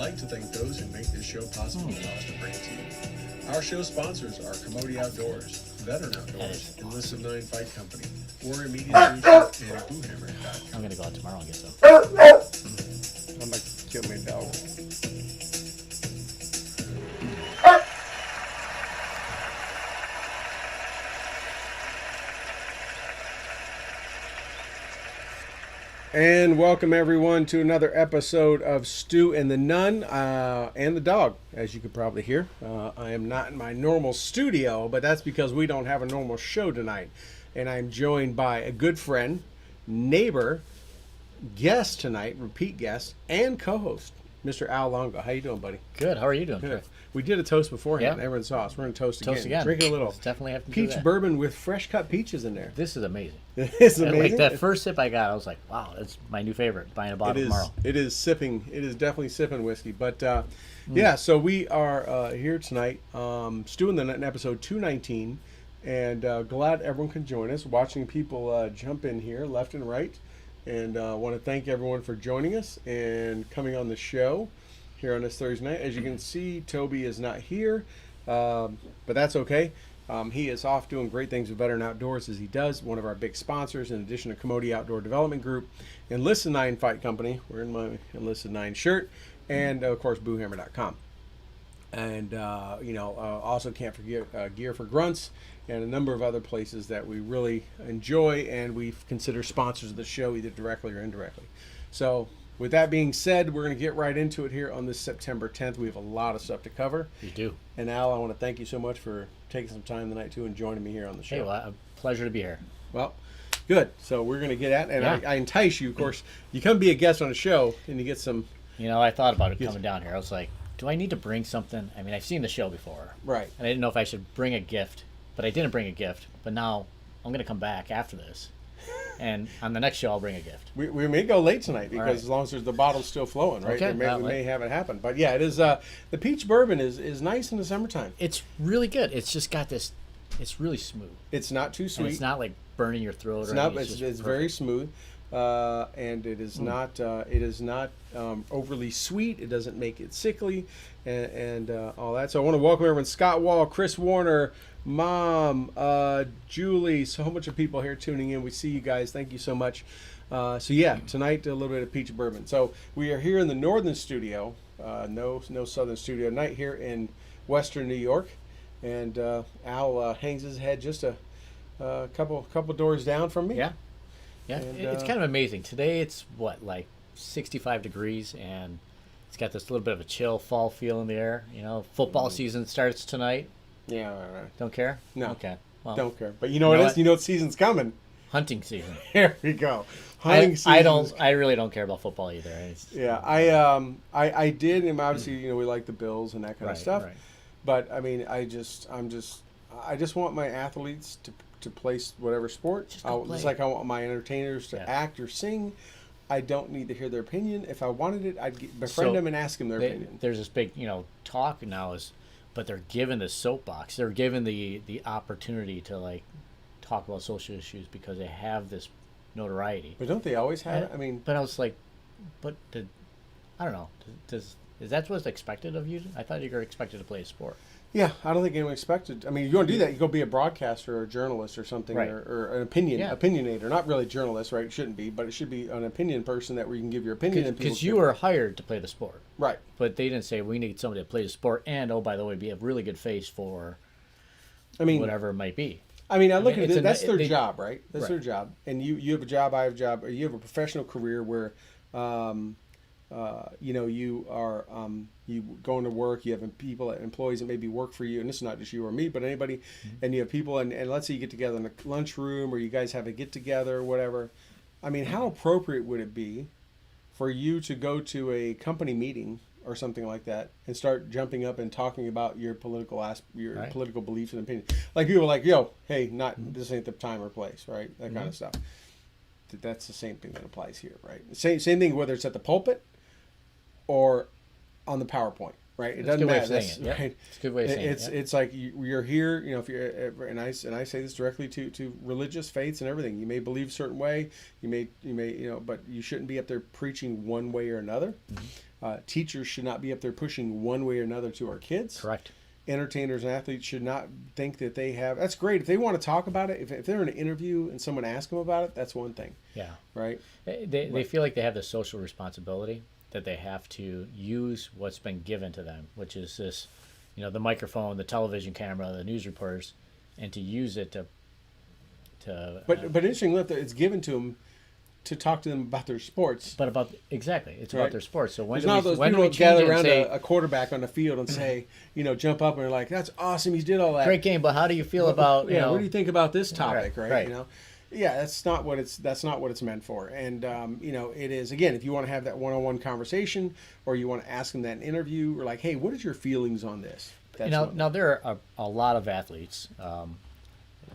like to thank those who make this show possible and allow us to bring it to you. Our show sponsors are Commodity Outdoors, Veteran Outdoors, Enlisted 9 Fight Company, Warrior Media Solutions, and BooHammer.com. I'm going to go out tomorrow and get some. I'm going to kill my dog. And welcome everyone to another episode of Stu and the Nunn and the dog, as you could probably hear. I am not in my normal studio, but that's because we don't have a normal show tonight. And I'm joined by a good friend, neighbor, guest tonight, repeat guest, and co-host, Mr. Al Longo. How you doing, buddy? Good. How are you doing? Good. We did a toast beforehand. Yeah. Everyone saw us. We're going to toast Toast again. Drinking a little Let's definitely have to do peach that. bourbon with fresh cut peaches in there. This is amazing. It's amazing. Like that first sip I got, I was like, wow, that's my new favorite. Buying a bottle tomorrow. It is sipping. It is definitely sipping whiskey. But yeah, so we are here tonight, Stu and the Nut in episode 219, and glad everyone can join us. Watching people jump in here left and right, and want to thank everyone for joining us and coming on the show here on this Thursday night. As you can see, Toby is not here, but that's okay. He is off doing great things with Veteran Outdoors, as he does. One of our big sponsors, in addition to Commodity Outdoor Development Group, Enlisted 9 Fight Company. We're in my Enlisted 9 shirt, and of course, BooHammer.com. And also can't forget Gear for Grunts and a number of other places that we really enjoy and we consider sponsors of the show, either directly or indirectly. So, with that being said, we're going to get right into it here on this September 10th. We have a lot of stuff to cover. You do. And Al, I want to thank you so much for taking some time tonight too and joining me here on the show. Hey, well, a pleasure to be here. Well, good. So we're going to get at it. And Yeah. I entice you, of course. You come be a guest on the show and you get some... You know, I thought about it coming down here. I was like, do I need to bring something? I mean, I've seen the show before. Right. And I didn't know if I should bring a gift, but I didn't bring a gift. But now I'm going to come back after this. And on the next show, I'll bring a gift. We may go late tonight because right. as long as the bottle's still flowing, right? Okay, We may have it happen. But yeah, it is. The peach bourbon is nice in the summertime. It's really good. It's just got this. It's really smooth. It's not too sweet. And it's not like burning your throat. It's or not. anything. It's very smooth, and it is not. It is not overly sweet. It doesn't make it sickly, and all that. So I want to welcome everyone: Scott Wall, Chris Warner, Mom, Julie. So much of people here tuning in. We see you guys. Thank you so much. So yeah, tonight a little bit of peach bourbon. So we are here in the northern studio. No southern studio. Night here in Western New York, and Al hangs his head just a couple doors down from me. Yeah. Yeah, And, it's kind of amazing. Today it's like 65 degrees, and it's got this little bit of a chill fall feel in the air. You know, football season starts tonight. Yeah, right. Don't care? No. Okay. Well, Don't care. But you know what it is? You know what season's coming. hunting season. Here we go. Hunting season. I really don't care about football either. Yeah, I did, and obviously, we like the Bills and that kind of stuff. Right. But I mean, I just want my athletes to play whatever sport. Just go play. Just like I want my entertainers to Yeah. act or sing. I don't need to hear their opinion. If I wanted it, I'd befriend them and ask them their opinion. There's this big, talk now but they're given the soapbox. They're given the opportunity to talk about social issues because they have this notoriety. But don't they always have it? I mean, but I was like, I don't know. Is that what's expected of you? I thought you were expected to play a sport. yeah, I don't think anyone expected. I mean, you want to do that, you go be a broadcaster or a journalist or something, Right. or an opinionator. Not really a journalist, right? It shouldn't be, but it should be an opinion person where you can give your opinion. Because you were hired to play the sport. Right. But they didn't say, we need somebody to play the sport and, oh, by the way, be a really good face for whatever it might be. I mean, I look at it, that's their job, right? That's Right. their job. And you have a job, I have a job, or you have a professional career where, you are you going to work, you have people, employees that maybe work for you, and this is not just you or me, but anybody, and you have people, and let's say you get together in a lunchroom, or you guys have a get-together or whatever. I mean, how appropriate would it be for you to go to a company meeting or something like that and start jumping up and talking about your political Right. political beliefs and opinions? Like people are like, yo, hey, this ain't the time or place, right? That kind of stuff. That's the same thing that applies here, right? Same thing whether it's at the pulpit or on the PowerPoint. right? It That's a doesn't good way of matter. saying it. Yep. Right. It's a good way of saying It's it. it's like you're here, you know. If you're and I say this directly to religious faiths and everything. You may believe a certain way. You may but you shouldn't be up there preaching one way or another. Teachers should not be up there pushing one way or another to our kids. Correct. Entertainers and athletes should not think that they have. That's great if they want to talk about it. If they're in an interview and someone asks them about it, that's one thing. Yeah. Right. They feel like they have the social responsibility that they have to use what's been given to them, which is this, the microphone, the television camera, the news reporters, and to use it to. But interesting enough, that it's given to them to talk to them about their sports. But exactly, it's about their sports. So when There's not those when people do we that gather change it and around say, a quarterback on the field and say, jump up and they're like, "That's awesome, he did all that. great game, but how do you feel about what do you think about this topic?" Right. Yeah, that's not what it's meant for. And it is, again, if you want to have that one-on-one conversation, or you want to ask them that in an interview, or like, hey, what is your feelings on this? Now there are a lot of athletes.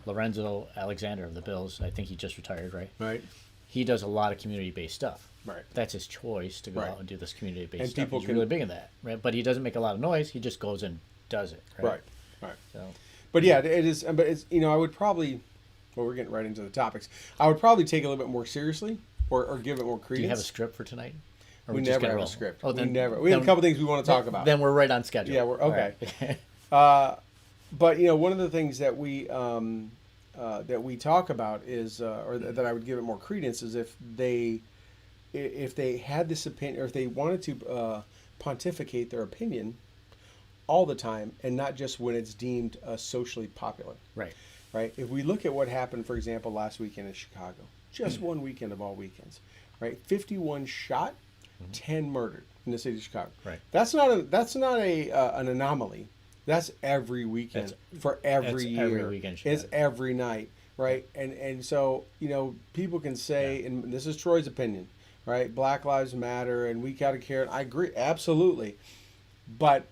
Lorenzo Alexander of the Bills, I think he just retired, right? Right. He does a lot of community-based stuff. Right. That's his choice to go out and do this community-based And stuff. people He's can- really big in that, right? But he doesn't make a lot of noise. He just goes and does it, right? Right. So, But yeah, it is. But it's I would probably. Well, we're getting right into the topics. I would probably take it a little bit more seriously, or give it more credence. do you have a script for tonight? Or We just never gonna have roll? a script. Oh, then, we never. We have a couple things we want to talk about. Then we're right on schedule. Yeah, we're okay. All right. But one of the things that we talk about is, or that I would give it more credence, is if they had this opinion, or if they wanted to pontificate their opinion all the time, and not just when it's deemed socially popular. Right. Right. If we look at what happened, for example, last weekend in Chicago, just one weekend of all weekends, right? 51 shot, 10 murdered in the city of Chicago. Right. That's not an anomaly. That's every weekend for every year. Every weekend. It's every night, right? And so people can say, and this is Troy's opinion, right? Black Lives Matter, and we gotta care. I agree, absolutely, but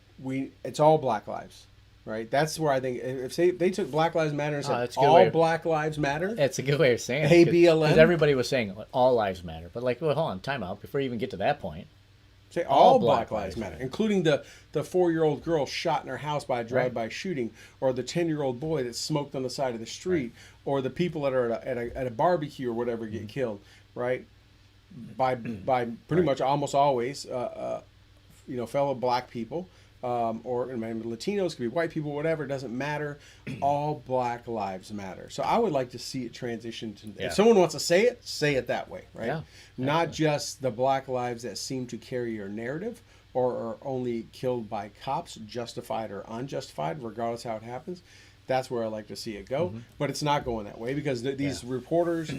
it's all Black lives. Right, that's where I think if they took Black Lives Matter and said all Black Lives Matter, that's a good way of saying it. ABLM, because everybody was saying all lives matter, but hold on, time out before you even get to that point. Say all Black Lives Matter, including the 4-year-old girl shot in her house by a drive-by shooting, or the 10-year-old boy that smoked on the side of the street, or the people that are at a barbecue or whatever get killed, right? By pretty much almost always, fellow Black people. Or Latinos, could be white people, whatever, it doesn't matter. All Black lives matter. So I would like to see it transition to, if someone wants to say it that way, right? Yeah, not just the Black lives that seem to carry your narrative, or are only killed by cops, justified or unjustified, regardless how it happens. That's where I like to see it go. But it's not going that way, because these reporters,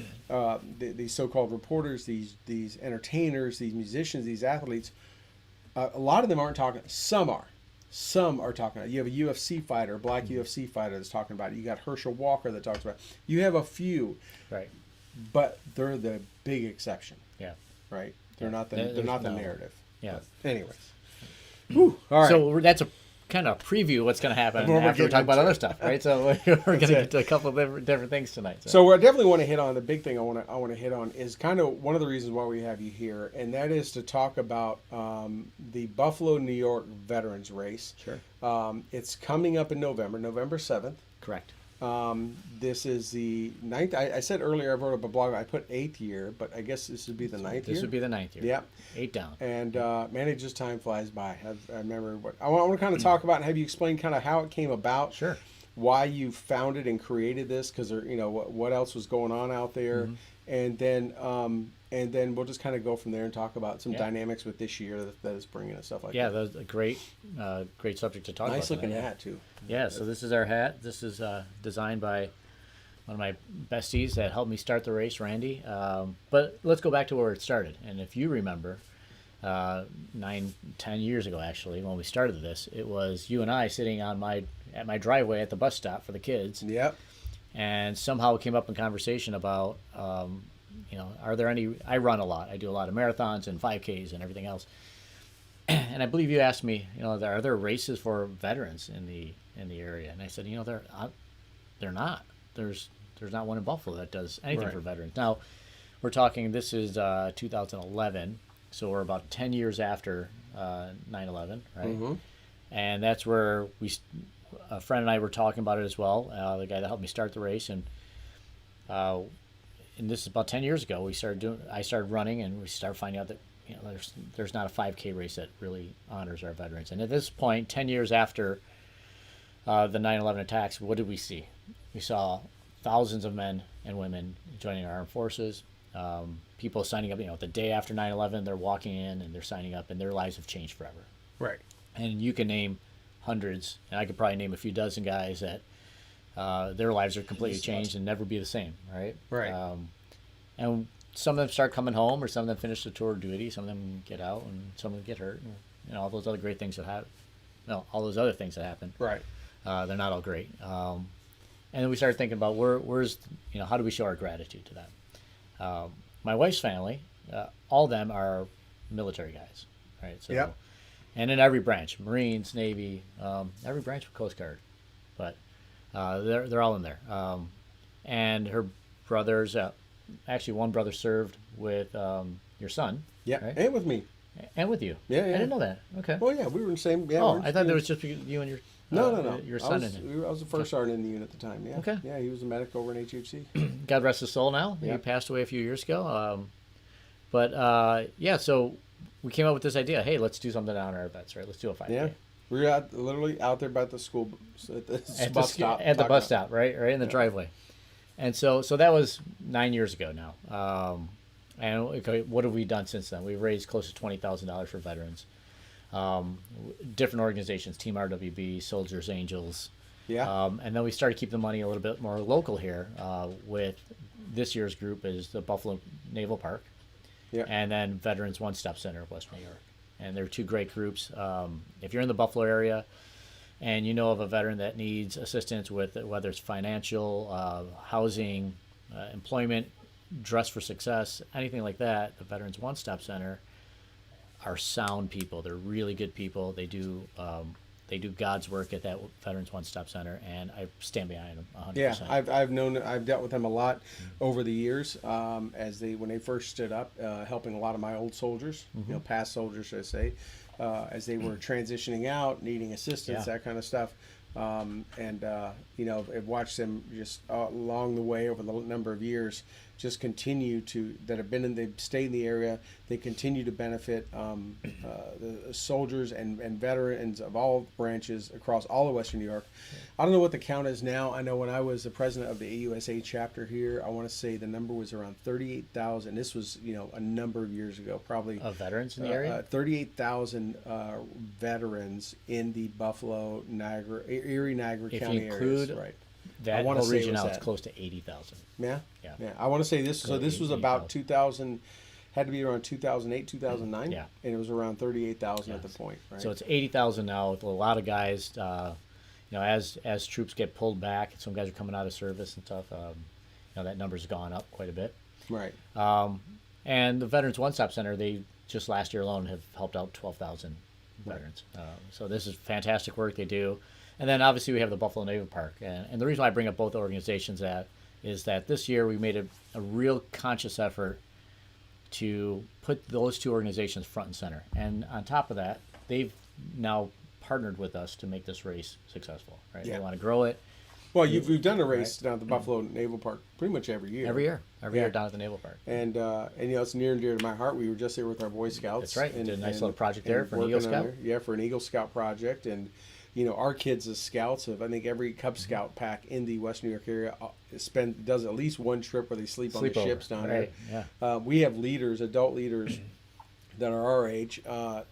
these so-called reporters, these entertainers, these musicians, these athletes, a lot of them aren't talking. Some are. Some are talking about it. You have a UFC fighter, a black UFC fighter that's talking about it. You got Herschel Walker that talks about it. You have a few. Right. But they're the big exception. Yeah. Right? They're not the narrative. Yeah. But anyways. Whew, all right. So that's a kind of preview of what's going to happen after we talk about other stuff, right? So we're going to get to a couple of different things tonight. So I definitely want to hit on the big thing I want to hit on is kind of one of the reasons why we have you here, and that is to talk about the Buffalo, New York Veterans Race. Sure. It's coming up in November 7th. Correct. This is the 9th. I said earlier I wrote up a blog. I put 8th year, but I guess this would be the 9th year. This would be the 9th year. Yeah. 8 down. And man, it just time flies by. I remember what I want to kind of talk about and have you explain kind of how it came about. Sure. Why you founded and created this, because what else was going on out there, and then we'll just kind of go from there and talk about some dynamics with this year that is bringing and stuff like that. Yeah, that's a great subject to talk about. Nice looking tonight. hat too. Yeah, so this is our hat. This is designed by one of my besties that helped me start the race, Randy. But let's go back to where it started. And if you remember, 9-10 years ago, actually, when we started this, it was you and I sitting at my driveway at the bus stop for the kids. Yep. And somehow it came up in conversation about, are there any? I run a lot. I do a lot of marathons and 5Ks and everything else. And I believe you asked me, are there races for veterans in the area? And I said, they're not. There's not one in Buffalo that does anything for veterans. Now, we're talking. This is 2011, so we're about 10 years after 9/11, right? and that's where a friend and I were talking about it as well. The guy that helped me start the race, and this is about 10 years ago. I started running, and we started finding out that there's not a 5K race that really honors our veterans. And at this point, 10 years after the 9/11 attacks, what did we see? We saw thousands of men and women joining our armed forces. People signing up. The day after 9/11, they're walking in and they're signing up, and their lives have changed forever. Right. And you can name hundreds, and I could probably name a few dozen guys that their lives are completely changed and never be the same, right? Right. And some of them start coming home, or some of them finish the tour of duty. Some of them get out, and some of them get hurt, and all those other great things that happen. No, all those other things that happen. Right. They're not all great. And then we started thinking about where's how do we show our gratitude to them? My wife's family, all of them are military guys, right? So, Yep. And in every branch, Marines, Navy, every branch of Coast Guard, but they're all in there. And her brothers, actually one brother served with your son. Yeah. Right? And with me. And with you. Yeah, yeah. I didn't know that. Okay. Well, yeah, we were in the same. Yeah, Oh, I thought there was just you and your No. your son I and was the first sergeant in the unit at the time. Yeah. Okay. Yeah, he was a medic over in HHC. God rest his soul now. Yeah. He passed away a few years ago. So we came up with this idea. Hey, let's do something on our vets, right? Let's do a 5K. Yeah. We were literally out there by the school, at the bus stop. At the bus stop, right in the driveway. And so that was 9 years ago now. And okay, what have we done since then? We've raised close to $20,000 for veterans. Different organizations, Team RWB, Soldiers, Angels. Yeah. And then we started keeping the money a little bit more local here with this year's group is the Buffalo Naval Park. Yeah. And then Veterans One Stop Center of West New York. And they're two great groups. If you're in the Buffalo area and you know of a veteran that needs assistance with whether it's financial, housing, employment, dress for success, anything like that, the Veterans One Stop Center are sound people. They're really good people. They do God's work at that Veterans One Stop Center, and I stand behind them 100%. Yeah, I've dealt with them a lot over the years when they first stood up, helping a lot of my old soldiers, past soldiers, should I say, as they were transitioning out, needing assistance, that kind of stuff. I've watched them just along the way over the number of years just continue they've stayed in the area. They continue to benefit the soldiers and veterans of all branches across all of Western New York. I don't know what the count is now. I know when I was the president of the AUSA chapter here, I want to say the number was around 38,000. This was, a number of years ago, probably. Of veterans in the area? 38,000 veterans in the Buffalo, Erie, Niagara County areas. Right. That whole region now is close to 80,000. Yeah? Yeah. I want to say this. So this was about 80,000. 2000, had to be around 2008, 2009. Yeah. And it was around 38,000 at the point. Right? So it's 80,000 now with a lot of guys. As troops get pulled back, some guys are coming out of service and stuff. That number's gone up quite a bit. Right. And the Veterans One Stop Center, they just last year alone have helped out 12,000 veterans. So this is fantastic work they do. And then obviously we have the Buffalo Naval Park. And the reason why I bring up both organizations is that this year we made a real conscious effort to put those two organizations front and center. And on top of that, they've now partnered with us to make this race successful. Right? Yeah. They want to grow it. Well, we've done a race down at the Buffalo Naval Park pretty much every year. Every year down at the Naval Park. And it's near and dear to my heart. We were just there with our Boy Scouts. That's right. And did a nice little project there for an Eagle Scout. Yeah, for an Eagle Scout project. And, our kids as scouts I think every Cub Scout pack in the West New York area does at least one trip where they sleep on the ships down there. Yeah. We have leaders, adult leaders that are our age, that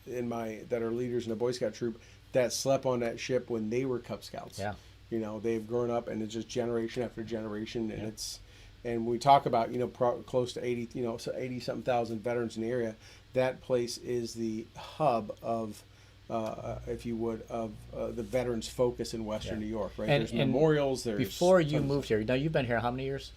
are leaders in the Boy Scout troop that slept on that ship when they were Cub Scouts. Yeah. They've grown up, and it's just generation after generation, and and we talk about close to 80 something thousand veterans in the area. That place is the hub of, if you would, of the veterans focus in Western New York. Right, there's memorials. There's before you moved here. Now you've been here how many years?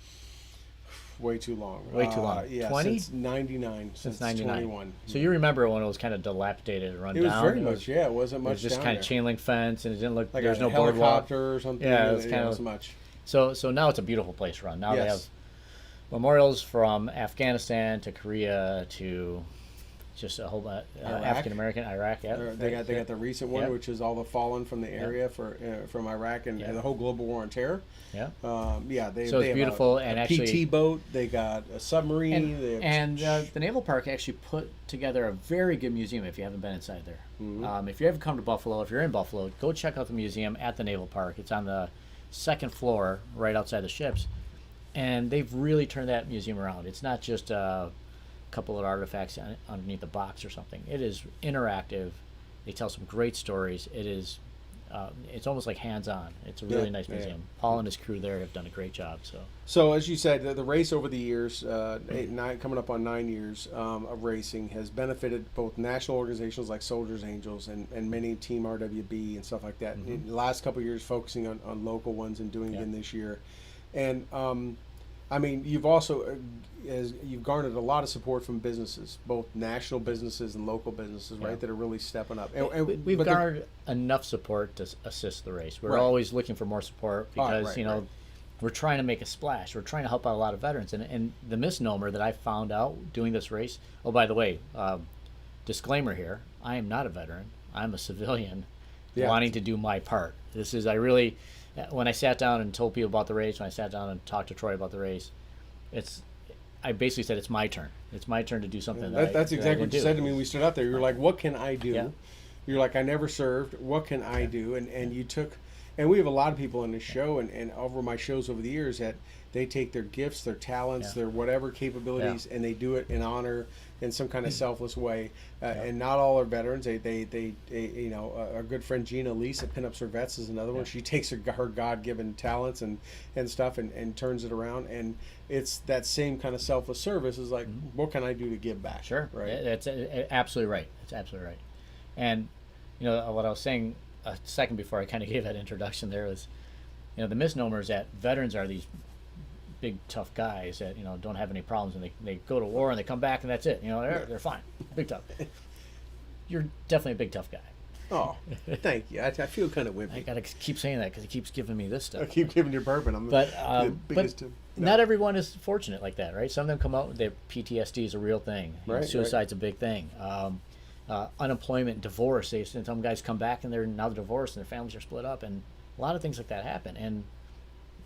Way too long. Way too long. Yeah, 20? since 99. Since 99. 21. So you remember when it was kind of dilapidated and run down? It was very much, it wasn't much. It was just down kind of there. chain link fence, and it didn't look like there's a no boardwalk helicopter or something. Yeah, it was kind of so much. So now it's a beautiful place to run. Now they have memorials from Afghanistan to Korea to just a whole lot Iraq. African American, Iraq. Yeah, They got the recent one, Yep. which is all the fallen from the area from Iraq and the whole global war on terror. Yeah. They So it's have beautiful, a and PT actually, boat. They got a submarine. They have, the Naval Park actually put together a very good museum. If you haven't been inside there, if you ever come to Buffalo, if you're in Buffalo, go check out the museum at the Naval Park. It's on the second floor, right outside the ships, and they've really turned that museum around. It's not just a couple of artifacts underneath the box or something. It is interactive. They tell some great stories. It is. It's almost like hands-on. It's a really nice museum. Paul and his crew there have done a great job. So as you said, the race over the years, coming up on 9 years of racing, has benefited both national organizations like Soldiers Angels and many Team RWB and stuff like that. In the last couple of years, focusing on local ones and doing again this year. And I mean, you've also you've garnered a lot of support from businesses, both national businesses and local businesses, right? That are really stepping up. And we've garnered enough support to assist the race. We're always looking for more support because we're trying to make a splash. We're trying to help out a lot of veterans. And the misnomer that I found out doing this race. Oh, by the way, disclaimer here: I am not a veteran. I'm a civilian wanting to do my part. When I sat down and told people about the race, when I sat down and talked to Troy about the race, I basically said it's my turn. It's my turn to do something. That's exactly what you said to me when we stood out there. You were like, "What can I do?" Yeah. You're like, "I never served. What can I do?" And you took, and we have a lot of people on this show and over my shows over the years that they take their gifts, their talents, their whatever capabilities, and they do it in honor in some kind of selfless way. And not all are veterans. They our good friend Gina Leese at Pinup Servets is another one. She takes her God-given talents and stuff and turns it around. And it's that same kind of selfless service is like, what can I do to give back? Sure. Right. That's absolutely right. It's absolutely right. And, what I was saying a second before I kind of gave that introduction there was, the misnomer is that veterans are these big tough guys that don't have any problems, and they go to war and they come back and that's it. They're fine, big tough. You're definitely a big tough guy. Oh, thank you. I feel kind of wimpy. I gotta keep saying that because he keeps giving me this stuff. I keep giving you bourbon. But biggest. Not everyone is fortunate like that, right? Some of them come out. Their PTSD is a real thing. Suicide's a big thing. Unemployment, divorce. Some guys come back and they're now divorced and their families are split up, and a lot of things like that happen, and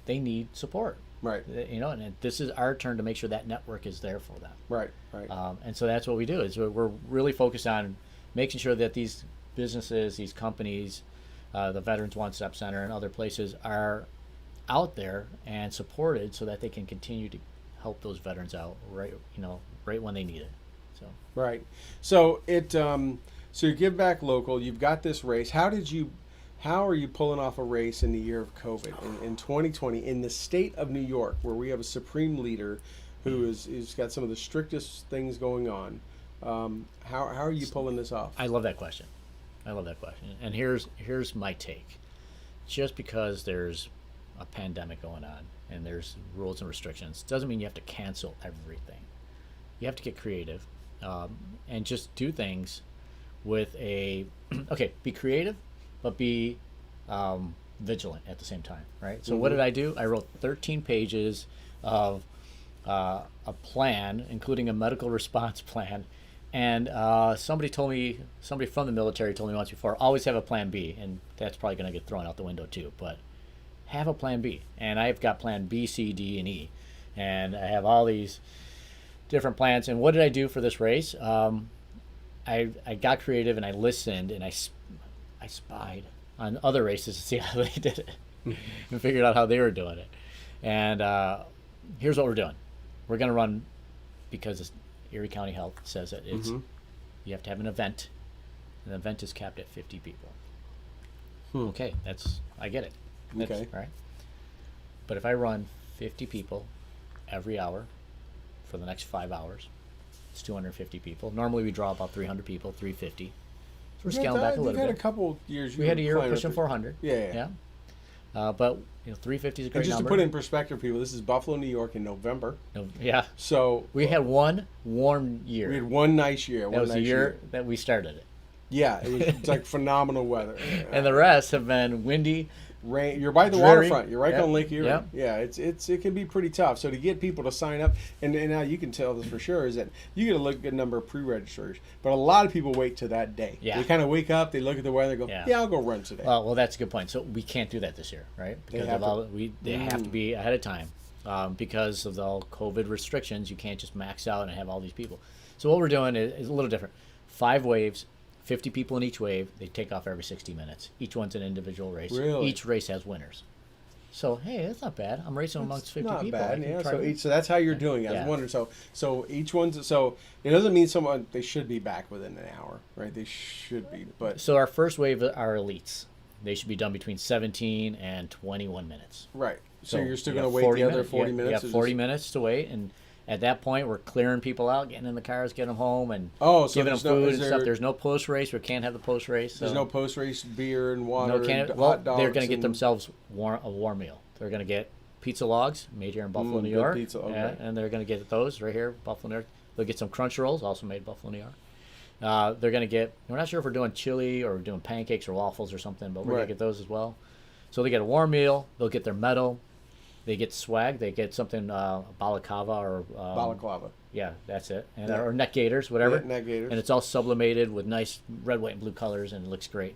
they need support. Right. And this is our turn to make sure that network is there for them. Right. And so that's what we do. Is we're really focused on making sure that these businesses, these companies, the Veterans One Stop Center, and other places are out there and supported so that they can continue to help those veterans out right when they need it. So right. So so you give back local. You've got this race. How are you pulling off a race in the year of COVID in 2020 in the state of New York, where we have a supreme leader who's got some of the strictest things going on? How are you pulling this off? I love that question. And here's my take. Just because there's a pandemic going on and there's rules and restrictions doesn't mean you have to cancel everything. You have to get creative and just do things with be creative, but be vigilant at the same time, right? So what did I do? I wrote 13 pages of a plan, including a medical response plan. And somebody from the military told me once before, always have a plan B, and that's probably going to get thrown out the window too, but have a plan B. And I've got plan B, C, D, and E. And I have all these different plans. And what did I do for this race? I got creative and I listened and I spied on other races to see how they did it and figured out how they were doing it. And here's what we're doing. We're going to run, because Erie County Health says that you have to have an event. An event is capped at 50 people. Okay, I get it. Okay. Right. But if I run 50 people every hour for the next 5 hours, it's 250 people. Normally we draw about 300 people, 350. So we're scaling back a little bit. You've had a couple years. We had a year pushing 400. Yeah. But 350 is a great and just number. to put it in perspective, people, this is Buffalo, New York in November. Yeah. So we had one warm year. We had one nice year. That was the year that we started it. Yeah, it was like phenomenal weather. And the rest have been windy, rain. You're by the Dreary. waterfront. You're right Yep. on Lake Erie. Yep. Yeah, it can be pretty tough. So to get people to sign up, and now you can tell this for sure, is that you get a good number of pre-registers, but a lot of people wait to that day. Yeah. They kind of wake up, they look at the weather, go, Yeah. yeah, I'll go run today. Well, that's a good point. So we can't do that this year, right? Because have they have to be ahead of time. Because of all COVID restrictions, you can't just max out and have all these people. So what we're doing is a little different. 5 waves, 50 people in each wave. They take off every 60 minutes. Each one's an individual race. Really? Each race has winners. So hey, that's not bad. I'm racing amongst 50 Not people. bad, I can yeah. try So to- so that's how you're doing it. I Yeah. was wondering. So each one's so it doesn't mean someone they should be back within an hour, right? They should be, but So our first wave are elites. They should be done between 17 and 21 minutes. right. So you're still you going to got wait 40 the other minutes. 40 You minutes. got or 40 just- minutes to wait, and at that point, we're clearing people out, getting in the cars, getting them home, and Oh, so giving them there's no- food is and stuff. there- There's no post race. We can't have the post race. There's no post race beer and water. no can. and Well, hot dogs they're going to get and- themselves a warm meal. They're going to get pizza logs made here in Buffalo, New good York. pizza, okay. Yeah, and they're going to get those right here, Buffalo, New York. They'll get some crunch rolls, also made in Buffalo, New York. They're going to get. We're not sure if we're doing chili or we're doing pancakes or waffles or something, but we're going Right. to get those as well. So they get a warm meal. They'll get their medal. They get swag. They get something balaclava or balaclava. yeah, that's it. And Yeah. or neck gaiters, whatever. Yeah, neck gaiters. And it's all sublimated with nice red, white, and blue colors, and it looks great.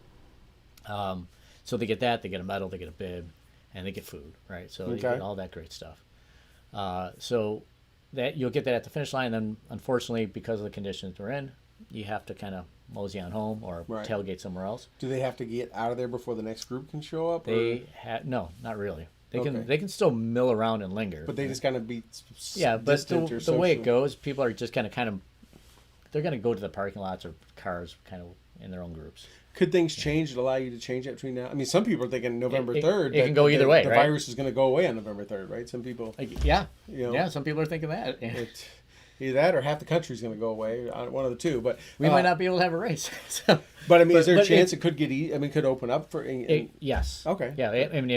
So they get that. They get a medal. They get a bib, and they get food. Right. So they Okay. get all that great stuff. So that you'll get that at the finish line. And then, unfortunately, because of the conditions we're in, you have to kind of mosey on home or Right. tailgate somewhere else. Do they have to get out of there before the next group can show up? They no, not really. They Okay. can still mill around and linger. But they just kind of be Yeah, but distant or the way it social. goes, people are just kind of they're going to go to the parking lots or cars kind of in their own groups. Could things change and allow you to change that between now? I mean, some people are thinking November 3rd. it can go either way, The right? virus is going to go away on November 3rd, right? Some people, Yeah, You know, yeah. Some people are thinking that. either that or half the country's going to go away. One of the two. But We might not be able to have a race. So, But I mean, is there a but chance it could get? Could open up for? yes. Okay. Yeah. I mean,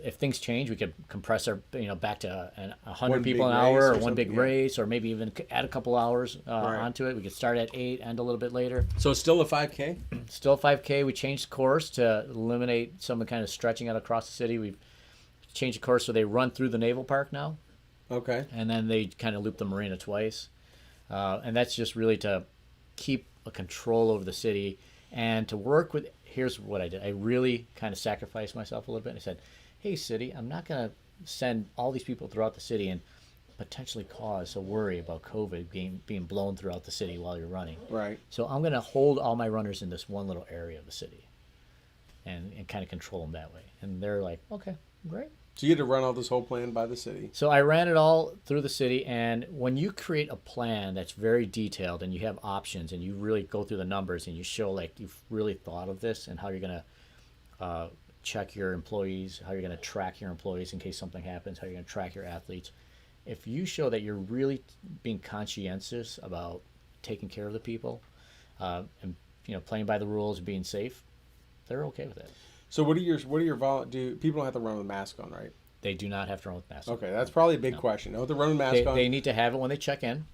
if things change, we could compress our back to 100 One people big an hour, race or or one big something, yeah. race, or maybe even add a couple hours Right. onto it. We could start at 8, end a little bit later. So it's still a 5K. Still 5K. We changed course to eliminate some of the kind of stretching out across the city. We've changed the course so they run through the Naval Park now, Okay. and then they kind of loop the marina twice. And that's just really to keep a control over the city and to work with. Here's what I did. I really kind of sacrificed myself a little bit. I said, hey, city, I'm not going to send all these people throughout the city and potentially cause a worry about COVID being blown throughout the city while you're running. Right. So I'm going to hold all my runners in this one little area of the city and kind of control them that way. And they're like, okay, great. So you had to run all this whole plan by the city. So I ran it all through the city. And when you create a plan that's very detailed and you have options and you really go through the numbers and you show like you've really thought of this and how you're going to check your employees, how you're going to track your employees in case something happens, how you're going to track your athletes. If you show that you're really being conscientious about taking care of the people and playing by the rules and being safe, they're okay with it. So what are your do people don't have to run with a mask on, right? They do not have to run with masks. Okay, that's probably a big question. They don't have to run with a mask on, They need to have it when they check in.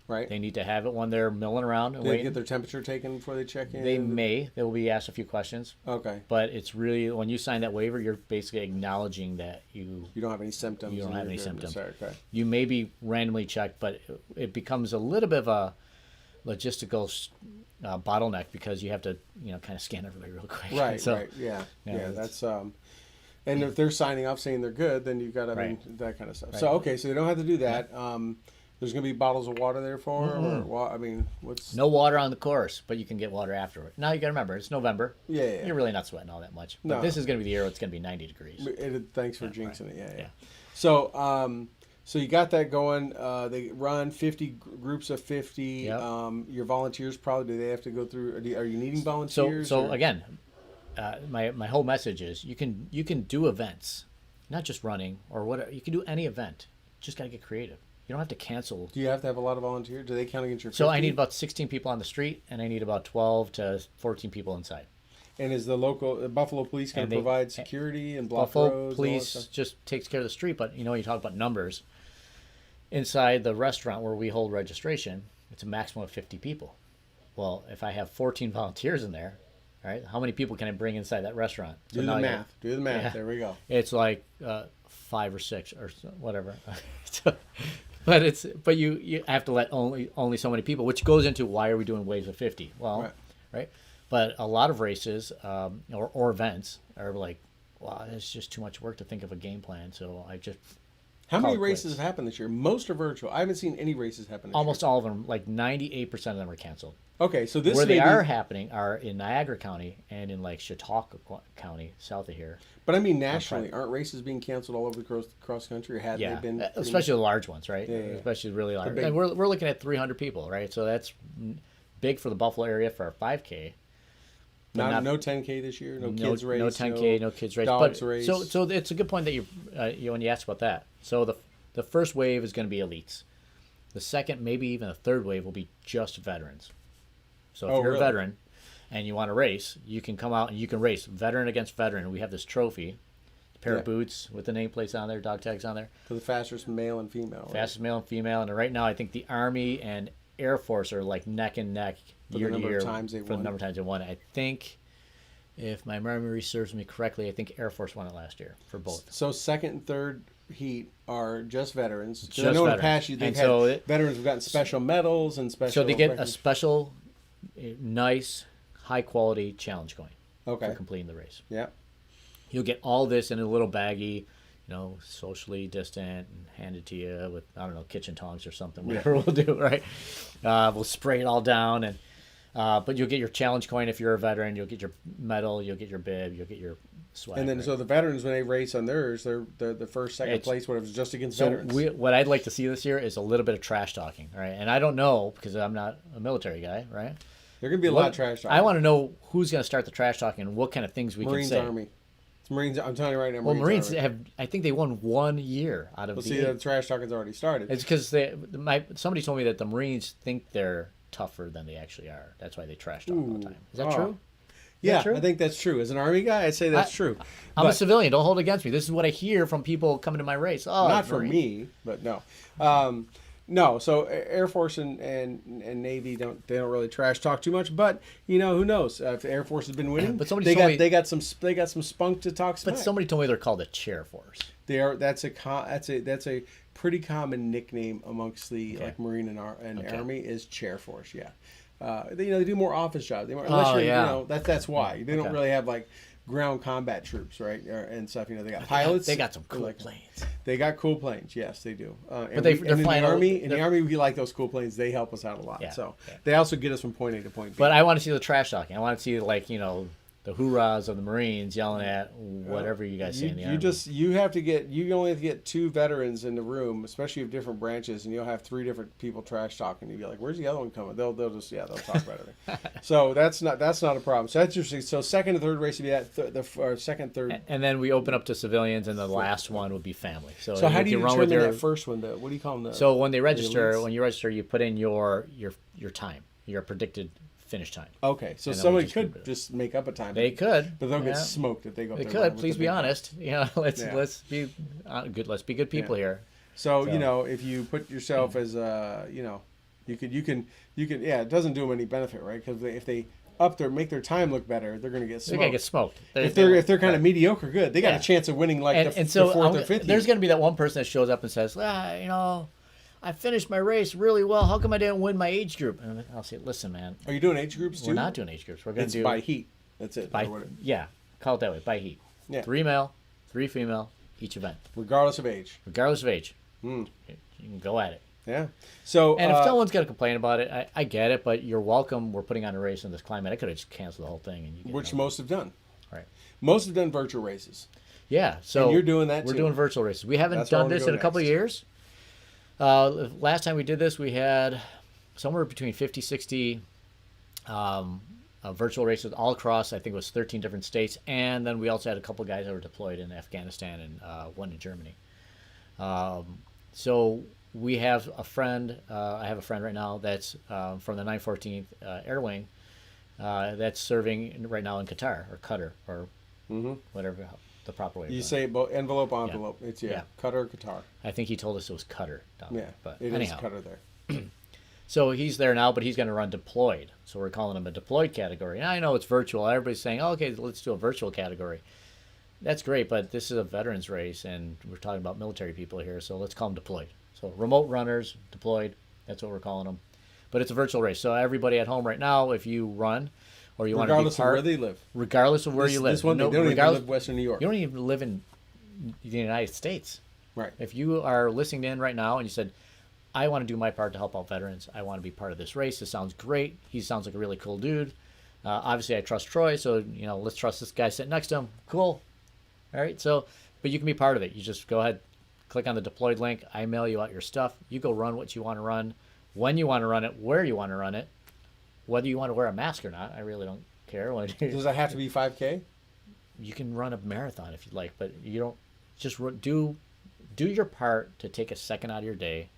right? They need to have it when they're milling around and Do they waiting. get their temperature taken before they check in? They will be asked a few questions, Okay. but it's really when you sign that waiver, you're basically acknowledging that you You don't have any symptoms. You don't and have you're any good. symptoms. Sorry, okay. you may be randomly checked, but it becomes a little bit of a logistical bottleneck because you have to kind of scan everybody real quick. Right. So, Right. Yeah. Yeah, Yeah. that's- That's and if they're signing off saying they're good, then you've got to Right. that kind of stuff. Right. So okay, so they don't have to do that. There's going to be bottles of water there for them, or I mean, what's No water on the course, but you can get water afterward. Now you got to remember it's November. Yeah. You're really not sweating all that much. But No. this is going to be the year it's going to be 90 degrees. Thanks for Yeah, jinxing right. it. Yeah. Yeah. So so you got that going. They run 50 groups of 50. Yep. Your volunteers probably do they have to go through? Are you needing So volunteers? so or- again, my whole message is you can do events, not just running or whatever. You can do any event. Just got to get creative. You don't have to cancel. Do you have to have a lot of volunteers? Do they count against your? 50? So I need about 16 people on the street, and I need about 12 to 14 people inside. And is the local Buffalo Police going And to they- provide security and block Buffalo roads? and all that Police stuff? just takes care of the street, but you talk about numbers. Inside the restaurant where we hold registration, it's a maximum of 50 people. Well, if I have 14 volunteers in there, right? How many people can I bring inside that restaurant? So Do now the you- math. Do the math. Yeah. There we go. It's like 5 or 6 or whatever. So, but you have to let only so many people, which goes into why are we doing waves of 50? Well, right. But a lot of races or events are like, wow, it's just too much work to think of a game plan. So I just How many call it races quits. have happened this year? Most are virtual. I haven't seen any races happen this Almost all of them, like 98% of them are canceled. year. Okay, so this Where may they be, are happening are in Niagara County and in like Chautauqua County, south of here. but I mean nationally, aren't races being canceled all over the cross country? Or had Yeah, they been? especially the large ones, right? yeah. Especially really large. big- And we're looking at 300 people, right? So that's big for the Buffalo area for our 5K. No 10K this year. No kids race. No 10K, no kids race. Dogs But race. so it's a good point that when you asked about that. So the first wave is going to be elites. The second, maybe even the third wave will be just veterans. So if you're really? a veteran and you want to race, you can come out and you can race veteran against veteran. We have this trophy, a pair of boots with the nameplates on there, dog tags on there. For the fastest male and female. right? Fastest male and female, and right now I think the Army and Air Force are like neck and neck year to number of year times they for the won. number of times they won. I think, if my memory serves me correctly, I think Air Force won it last year for both. So second and third heat are just veterans. 'Cause I Just know in the veterans. past they've And had so veterans have gotten special medals and special. So they get a recognition. special, nice, high quality challenge coin Okay. for completing the race. Yeah. You'll get all this in a little baggie, socially distant, and handed to you with, I don't know, kitchen tongs or something, whatever we'll do, right? We'll spray it all down, and but you'll get your challenge coin if you're a veteran. You'll get your medal, you'll get your bib, you'll get your swag. And then right? so the veterans when they race on theirs, they're the first, second It's- place, whatever, just against So veterans. what I'd like to see this year is a little bit of trash talking, right? And I don't know because I'm not a military guy, right? There are gonna be a lot of trash talking. I want to know who's going to start the trash talking and what kind of things we Marines can say. Army. It's Marines. I'm telling you right now. Well, Marines Army. have. I think they won 1 year out of Well, the see, 8. the trash talking's already started. It's because somebody told me that the Marines think they're tougher than they actually are. That's why they trash talk all the time. Is that Oh. true? Yeah, true? I think that's true. As an Army guy, I'd say that's true. I'm a But civilian. Don't hold it against me. This is what I hear from people coming to my race. Oh, not for Marine. me, but no. No, so Air Force and Navy don't really trash talk too much, but who knows? If the Air Force has been winning, But somebody they told got me- they got some spunk to talk smack. But somebody told me they're called a chair force. That's a pretty common nickname amongst the like Marine and Army is chair force. Yeah, they do more office jobs. Unless you're yeah. that's why they don't Okay. really have like ground combat troops, right? And stuff. They got pilots. They got some cool like, planes. They got cool planes. Yes, they do. But they're in flying the all- Army. In the they're- Army, we like those cool planes. They help us out a lot. Yeah, So yeah. they also get us from point A to point B. But I want to see the trash talking. I want to see the hoorahs of the Marines yelling at whatever you guys say in the Army. You only have to get 2 veterans in the room, especially of different branches, and you'll have 3 different people trash talking. You'll be like, "Where's the other one coming?" They'll talk about it. So that's not a problem. So that's interesting. So second and third race would be that second, third. And then we open up to civilians, and the last one would be family. So So how do you run determine with that first one? What do you call them? So when you register, elites? you put in your time, your predicted finish time. Okay, so And then we somebody just could group it. just make up a time. They could, but they'll yeah. get smoked if they go. up They there could. running with Please the be big guy. honest. Let's Yeah. let's be good. Let's be good people here. So, So- if you put yourself as you can yeah, it doesn't do them any benefit, right? Because if they make their time look better, they're going to get They're smoked. gonna get smoked. If they're kind of mediocre, good, they got Yeah. a chance of winning like and the so fourth or fifth. there's heat. going to be that one person that shows up and says, I finished my race really well. How come I didn't win my age group? And I'll say, listen, man, Are you doing age groups too? we're not doing age groups. We're going It's to do by heat. That's it. by or whatever. yeah, call it that way, by heat. Yeah. 3 male, 3 female, each event, Regardless of age. regardless of age. Hmm. You can go at it. Yeah. So And if someone's going to complain about it, I get it, but you're welcome. We're putting on a race in this climate. I could have just canceled the whole thing. And you get which no- most have done. Right. Most have done virtual races. Yeah. So And you're doing that We're too. doing virtual races. We haven't That's where I done wanna this go in a couple of next. years. Last time we did this, we had somewhere between 50, 60 virtual races all across. I think it was 13 different states. And then we also had a couple guys that were deployed in Afghanistan and one in Germany. So we have a friend. I have a friend right now that's from the 914th Air Wing that's serving right now in Qatar or Qatar or whatever the proper way. of You doing say envelope. It's Yeah. Qatar, Qatar. I think he told us it was Qatar. Down Yeah. there. But It is anyhow, Qatar there. So he's there now, but he's going to run deployed. So we're calling him a deployed category. And I know it's virtual. Everybody's saying, oh, okay, let's do a virtual category. That's great, but this is a veterans race, and we're talking about military people here, so let's call them deployed. So remote runners, deployed, that's what we're calling them. But it's a virtual race. So everybody at home right now, if you run or you want to be Regardless of part, where they live. regardless of where you live. This one, they don't even live Western New York. You don't even live in the United States. Right. If you are listening in right now and you said, I want to do my part to help out veterans. I want to be part of this race. This sounds great. He sounds like a really cool dude. Obviously, I trust Troy, so let's trust this guy sitting next to him. Cool. All right. So, but you can be part of it. You just go ahead, click on the deployed link. I mail you out your stuff. You go run what you want to run, when you want to run it, where you want to run it, whether you want to wear a mask or not. I really don't care. Does that have to be 5K? You can run a marathon if you'd like, but you don't. Just do your part to take a second out of your day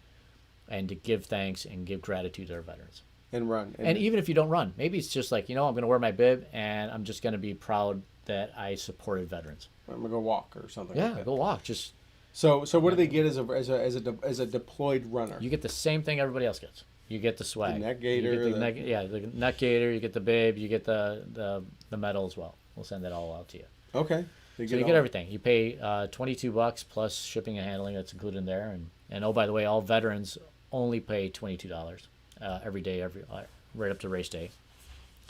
and to give thanks and give gratitude to our veterans. And run. And even if you don't run, maybe it's just like, I'm going to wear my bib and I'm just going to be proud that I supported veterans. I'm going to go walk or something Yeah, like that. go walk. Just So what do they get as a deployed runner? You get the same thing everybody else gets. You get the swag. The neck gaiter. You get the neck gaiter, you get the bib, you get the medal as well. We'll send that all out to you. Okay. So you get everything. You pay $22 plus shipping and handling that's included in there. And oh, by the way, all veterans only pay $22 every day, right up to race day.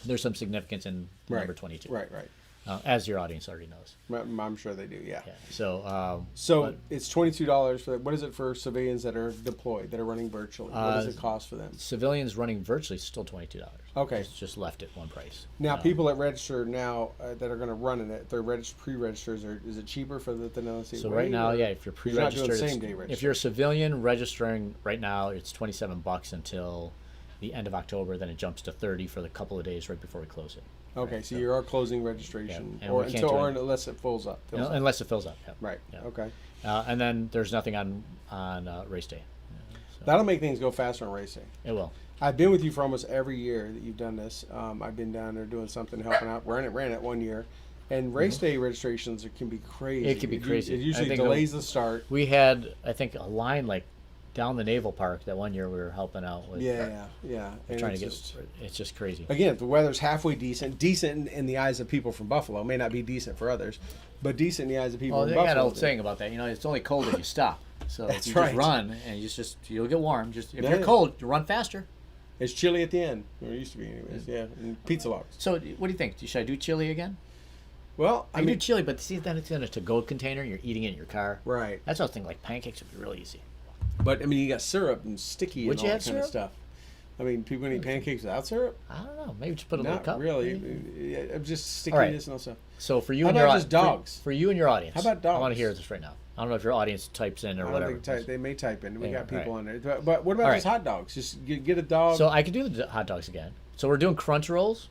There's some significance in number 22. Right. As your audience already knows. I'm sure they do, yeah. So it's $22 for what is it for civilians that are deployed, that are running virtually? What does it cost for them? Civilians running virtually is still $22. Okay. It's just left at one price. Now, people that register now that are going to run in it, they're pre-registers. Is it cheaper for the NLC? So right now, if you're pre-registered, you're not doing same-day registration. If you're a civilian registering right now, it's $27 until the end of October. Then it jumps to $30 for the couple of days right before we close it. Okay, so you are closing registration, Yeah, or unless it fills up. Unless it fills up. Yeah. Right. Yeah. Okay. And then there's nothing on race day. That'll make things go faster on race day. It will. I've been with you for almost every year that you've done this. I've been down there doing something, helping out. Ran it 1 year, and race day registrations can be crazy. It can be crazy. It usually delays the start. We had, I think, a line like down the Naval Park that 1 year we were helping out with. Yeah. And trying to get. It's just crazy. Again, the weather's halfway decent in the eyes of people from Buffalo. May not be decent for others, but decent in the eyes of people from Buffalo. Well, they got an old saying about that. It's only cold if you stop. So That's if you right. just run and you'll get warm. If you're cold, you run faster. It's chilly at the end. Or it used to be, anyways. Yeah, and pizza logs. So what do you think? Should I do chili again? Well, I do chili, but see, then it's in a to-go container. You're eating it in your car. Right. That's what I was thinking. Like pancakes would be really easy. But you got syrup and sticky Would and you all have that kind of syrup? stuff. People eat pancakes without syrup? I don't know. Maybe just put a little Not cup. really. Just stickiness and all stuff. So for you How and your about just dogs? For you and your audience. How about dogs? I want to hear this right now. I don't know if your audience types in or whatever. They may type in. We Yeah, got people right. on there. But what about just hot dogs? Just get a dog. So I could do the hot dogs again. So we're doing crunch rolls,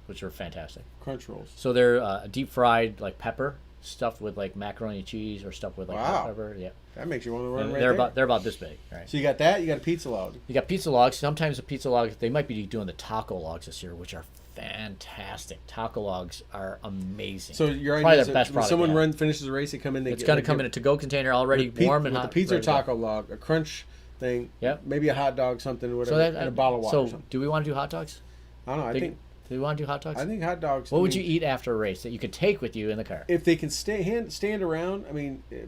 which are fantastic. Crunch rolls. So they're deep fried, like pepper, stuffed with like macaroni and cheese, or stuffed with like hot pepper. Yeah. That makes you want to run And right they're about this big, right? So you got that. You got a pizza log. You got pizza logs. Sometimes the pizza logs, they might be doing the taco logs this year, which are fantastic. Taco logs are amazing. So your Probably idea is their that best when product. someone finishes a race, they come in. It's going to come in a to-go container already warm and with hot. a pizza or ready to go. taco log, a crunch thing. Yep. Maybe a hot dog, something, or whatever, and a bottle of water. Or So something. do we want to do hot dogs? I don't know. Do we want to do hot dogs? I think hot dogs. What would you eat after a race that you could take with you in the car? If they can stand around,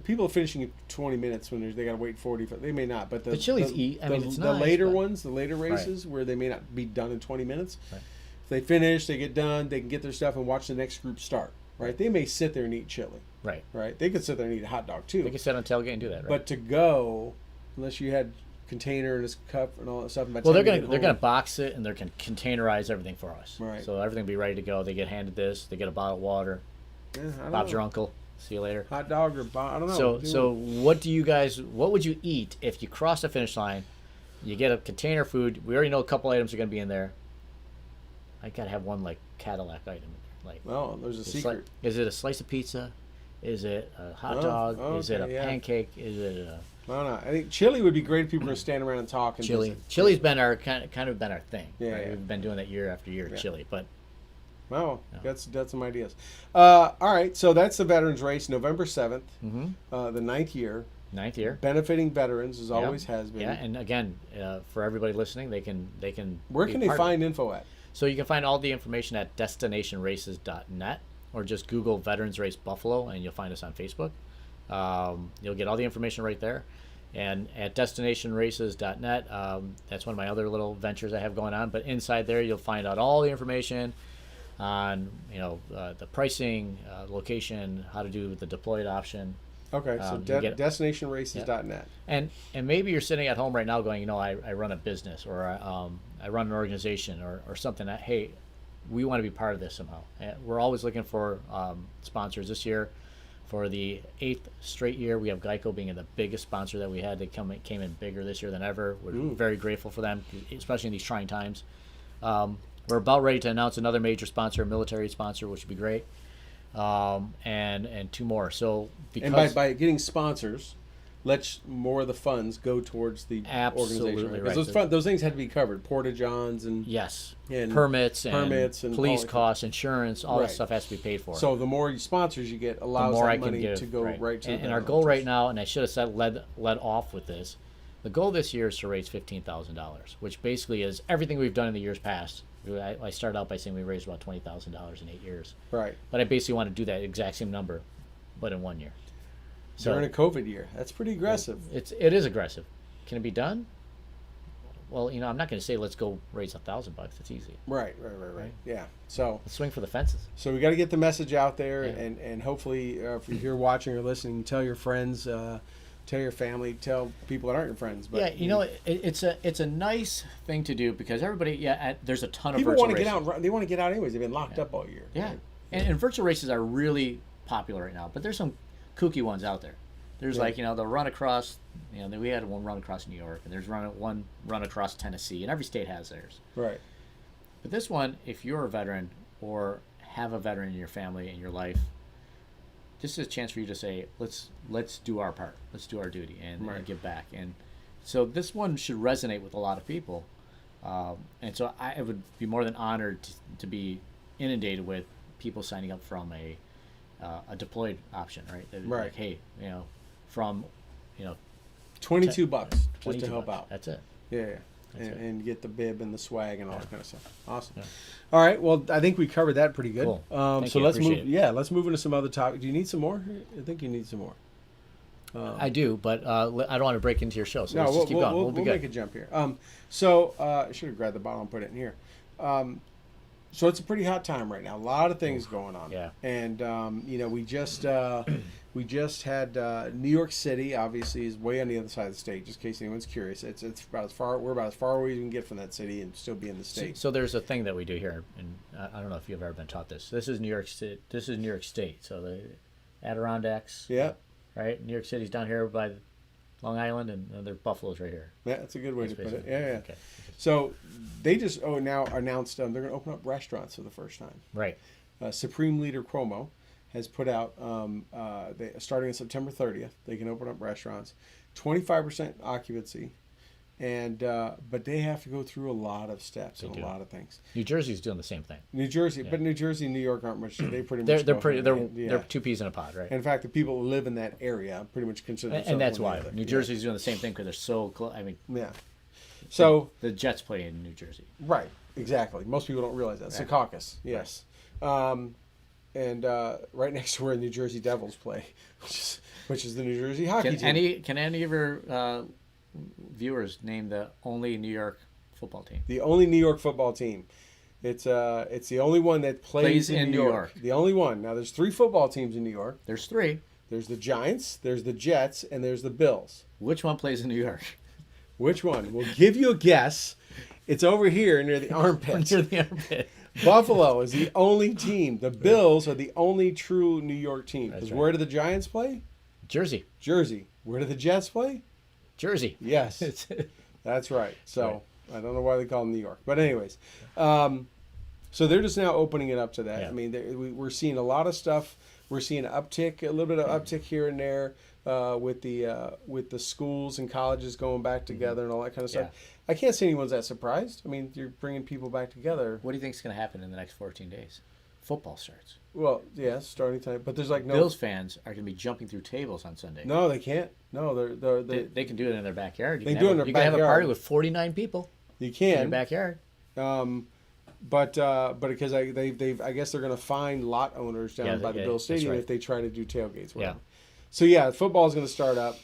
people are finishing in 20 minutes when they got to wait 40. They may not, but The Chili's eat. I mean, it's the nice, later but- ones, the later races where they may not be done in 20 minutes. Right. If they finish, they get done, they can get their stuff and watch the next group start. Right? They may sit there and eat chili. Right. Right? They could sit there and eat a hot dog too. They can sit on tailgate and do that, right? But to go, unless you had container and this cup and all that stuff. Well, they're gonna box it and they're gonna containerize everything for us. Right. So everything will be ready to go. They get handed this. They get a bottle of water. I don't Bob's know. your uncle. See you later. Hot dog or I don't know. So what would you eat if you cross the finish line? You get a container food. We already know a couple items are gonna be in there. I gotta have one like Cadillac item. Like, well, there's a secret. Is it a slice of pizza? Is it a hot Oh, dog? okay, Is it a yeah. pancake? Is it a I don't know. I think chili would be great if people were to stand around and talk. And chili? visit. Chili's been our kind of been our thing. Yeah, right? yeah. We've been doing that year after year. Yeah. Chili, but Oh, No. that's some ideas. All right, so that's the veterans race, November 7th, Mhm. The 9th year. Ninth year. benefiting veterans as Yeah. always has been. Yeah, and again, for everybody listening, they can Where be can they part of it. find info at? So you can find all the information at destinationraces.net, or just Google Veterans Race Buffalo and you'll find us on Facebook. You'll get all the information right there. And at destinationraces.net, that's one of my other little ventures I have going on. But inside there, you'll find out all the information on the pricing, location, how to do the deployed option. Okay, so destinationraces.net. And maybe you're sitting at home right now going, I run a business, or I run an organization, or something that, hey, we want to be part of this somehow. And we're always looking for sponsors. This year, for the 8th straight year, we have Geico being the biggest sponsor that we had. They came in bigger this year than ever. We're very grateful for them, especially in these trying times. We're about ready to announce another major sponsor, a military sponsor, which would be great. And two more. So because And by getting sponsors, let more of the funds go towards the Absolutely organization. right. Because those things had to be covered. Porta-johns and yes, and permits and police all that. costs, insurance, all Right. that stuff has to be paid for. So the more sponsors you get the allows more that I can money give to go right to and the our goal right veterans. now, and I should have said led off with this. The goal this year is to raise $15,000, which basically is everything we've done in the years past. I started out by saying we raised about $20,000 in 8 years, Right. but I basically want to do that exact same number, but in 1 year. So During a COVID year. That's pretty aggressive. it is aggressive. Can it be done? Well, I'm not going to say let's go raise $1,000. It's easy. Right. Yeah. So Let's swing for the fences. we got to get the message out there, Yeah. and hopefully, if you're watching or listening, tell your friends, tell your family, tell people that aren't your friends. But It's a nice thing to do because everybody, there's a ton of people virtual want to get races. out. They want to get out anyways. They've been locked up all year. Yeah, and virtual races are really popular right now. But there's some kooky ones out there. There's the run across. We had one run across New York, and there's one run across Tennessee, and every state has theirs. Right. But this one, if you're a veteran or have a veteran in your family in your life, this is a chance for you to say, let's do our part, let's do our duty, and give back. And so this one should resonate with a lot of people. And so I would be more than honored to be inundated with people signing up from a deployed option, right? Right. Like, hey, from $22 just to $22. help out. That's it. Yeah. That's it. And get the bib and the swag and all that kind of stuff. Awesome. Yeah. All right. Well, I think we covered that pretty good. Cool. Thank So you. let's move. Appreciate it. Yeah, let's move into some other topics. Do you need some more? I think you need some more. I do, but I don't want to break into your show, so let's just keep going. We'll be good. make a jump here. I should have grabbed the bottle and put it in here. So it's a pretty hot time right now. A lot of things going on. Yeah. And we just had New York City. Obviously, is way on the other side of the state. Just in case anyone's curious, it's about as far. We're about as far away as we can get from that city and still be in the state. So there's a thing that we do here, and I don't know if you've ever been taught this. This is New York City. This is New York State. So the Adirondacks. Yeah. Right. New York City's down here by Long Island, and there's Buffalo's right here. Yeah, that's a good way That's to put it. basically- Yeah. Okay. So they just now announced they're going to open up restaurants for the first time. Right. Supreme Leader Cuomo has put out, starting on September 30th, they can open up restaurants, 25% occupancy, and but they have to go through a lot of steps and do. a lot of things. New Jersey's doing the same thing. New Jersey, but New Jersey and New York aren't much. They pretty much They're go pretty. hand They're in hand. Yeah. they're two peas in a pod, right? In fact, the people who live in that area pretty much consider themselves And that's one or why the other. New Jersey's doing the same thing because they're so close. I mean, Yeah. So the Jets play in New Jersey. right, exactly. Most people don't realize that. It's a Right. caucus. Yes. And right next to where the New Jersey Devils play, which is the New Jersey hockey team. Can any of your viewers name the only New York football team? The only New York football team. It's the only one that plays in New York. The only one. Now there's 3 football teams in New York. There's 3. There's the Giants, there's the Jets, and there's the Bills. Which one plays in New York? Which one? We'll give you a guess. It's over here near the armpits. Near the armpit. Buffalo is the only team. The Bills are the only true New York team. That's Because right. where do the Giants play? Jersey. Jersey. Where do the Jets play? Jersey. Yes. That's right. So I don't know why they call them New York. But anyways, so they're just now opening it up to that. Yeah. I mean, we're seeing a lot of stuff. We're seeing an uptick, a little bit of uptick here and there with the schools and colleges going back together and all that kind of stuff. Yeah. I can't say anyone's that surprised. I mean, you're bringing people back together. What do you think is going to happen in the next 14 days? football starts. Well, yeah, starting time, but there's like no Bills fans are going to be jumping through tables on Sunday. No, they can't. No, They can do it in their backyard. They do it in their You can have a backyard. party with 49 people you in can. your backyard. But because I guess they're going to fine lot owners down by the Bills Stadium right. if they try to do tailgates. Whatever. Yeah. So yeah, football is going to start up.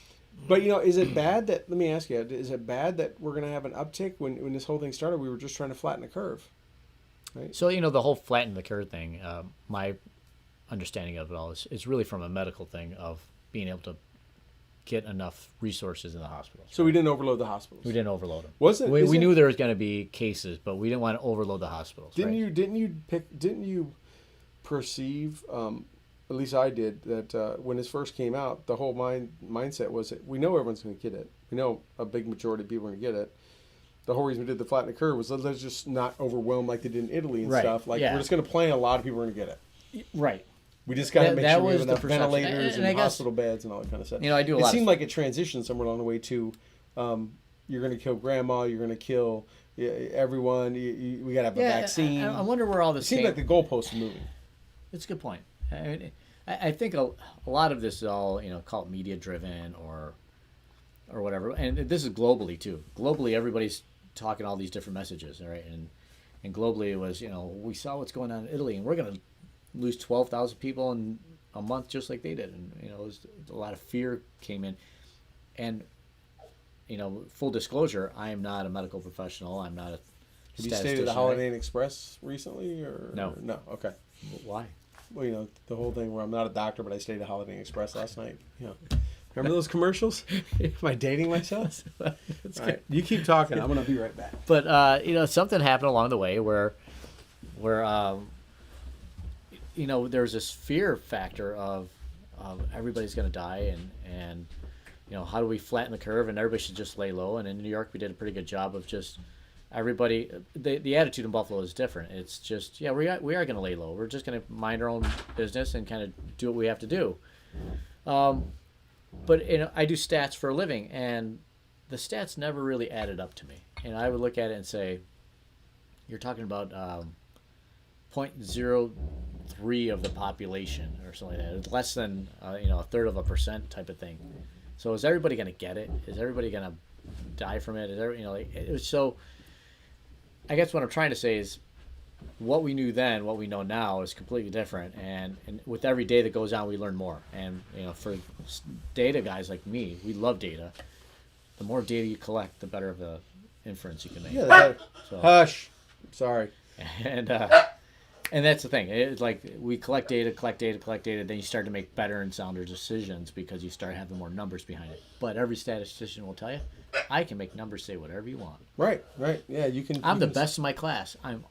But is it bad that? Let me ask you: is it bad that we're going to have an uptick when this whole thing started? We were just trying to flatten the curve, right? So the whole flatten the curve thing. My understanding of it all is really from a medical thing of being able to get enough resources in the hospitals. So we didn't overload the hospitals. We didn't overload them. We knew there was going to be cases, but we didn't want to overload the hospitals. Didn't you perceive? At least I did that when this first came out. The whole mindset was that we know everyone's going to get it. We know a big majority of people are going to get it. The whole reason we did the flatten the curve was let's just not overwhelm like they did in Italy and stuff. Like we're just going to plan a lot of people are going to get it. Right. We just got to make sure we have was the enough perception. ventilators And and I guess, hospital beds and all that kind of stuff. I do a It lot. seemed like it transitioned somewhere along the way to you're going to kill grandma, you're going to kill everyone. We got to have a vaccine. I wonder where all this It seemed like the goalposts are moving. That's a good point. I think a lot of this is all call it media driven or whatever, and this is globally too. Globally, everybody's talking all these different messages, right? And globally, it was we saw what's going on in Italy, and we're going to lose 12,000 people in a month just like they did, and it was a lot of fear came in, and full disclosure, I am not a medical professional. I'm not a Have you stayed at statistician, the Holiday Inn Express recently, or No. No, okay. Why? Well, the whole thing where I'm not a doctor, but I stayed at Holiday Inn Express last night. Remember those commercials? Am I dating myself? All right, you keep talking. I'm gonna be right back. But something happened along the way where there's this fear factor of everybody's going to die, and how do we flatten the curve, and everybody should just lay low. And in New York, we did a pretty good job of just everybody. The attitude in Buffalo is different. It's just we are going to lay low. We're just going to mind our own business and kind of do what we have to do. But I do stats for a living, and the stats never really added up to me. And I would look at it and say, you're talking about 0.03 of the population or something like that. It's less than a third of a percent type of thing. So is everybody going to get it? Is everybody going to die from it? It was so. I guess what I'm trying to say is, what we knew then, what we know now, is completely different. And with every day that goes on, we learn more. And for data guys like me, we love data. The more data you collect, the better of the inference you can make. Yeah. Hush. Sorry. And that's the thing. It's like we collect data, then you start to make better and sounder decisions because you start having more numbers behind it. But every statistician will tell you, I can make numbers say whatever you want. Right. Yeah, you can. I'm the best in my class. I'm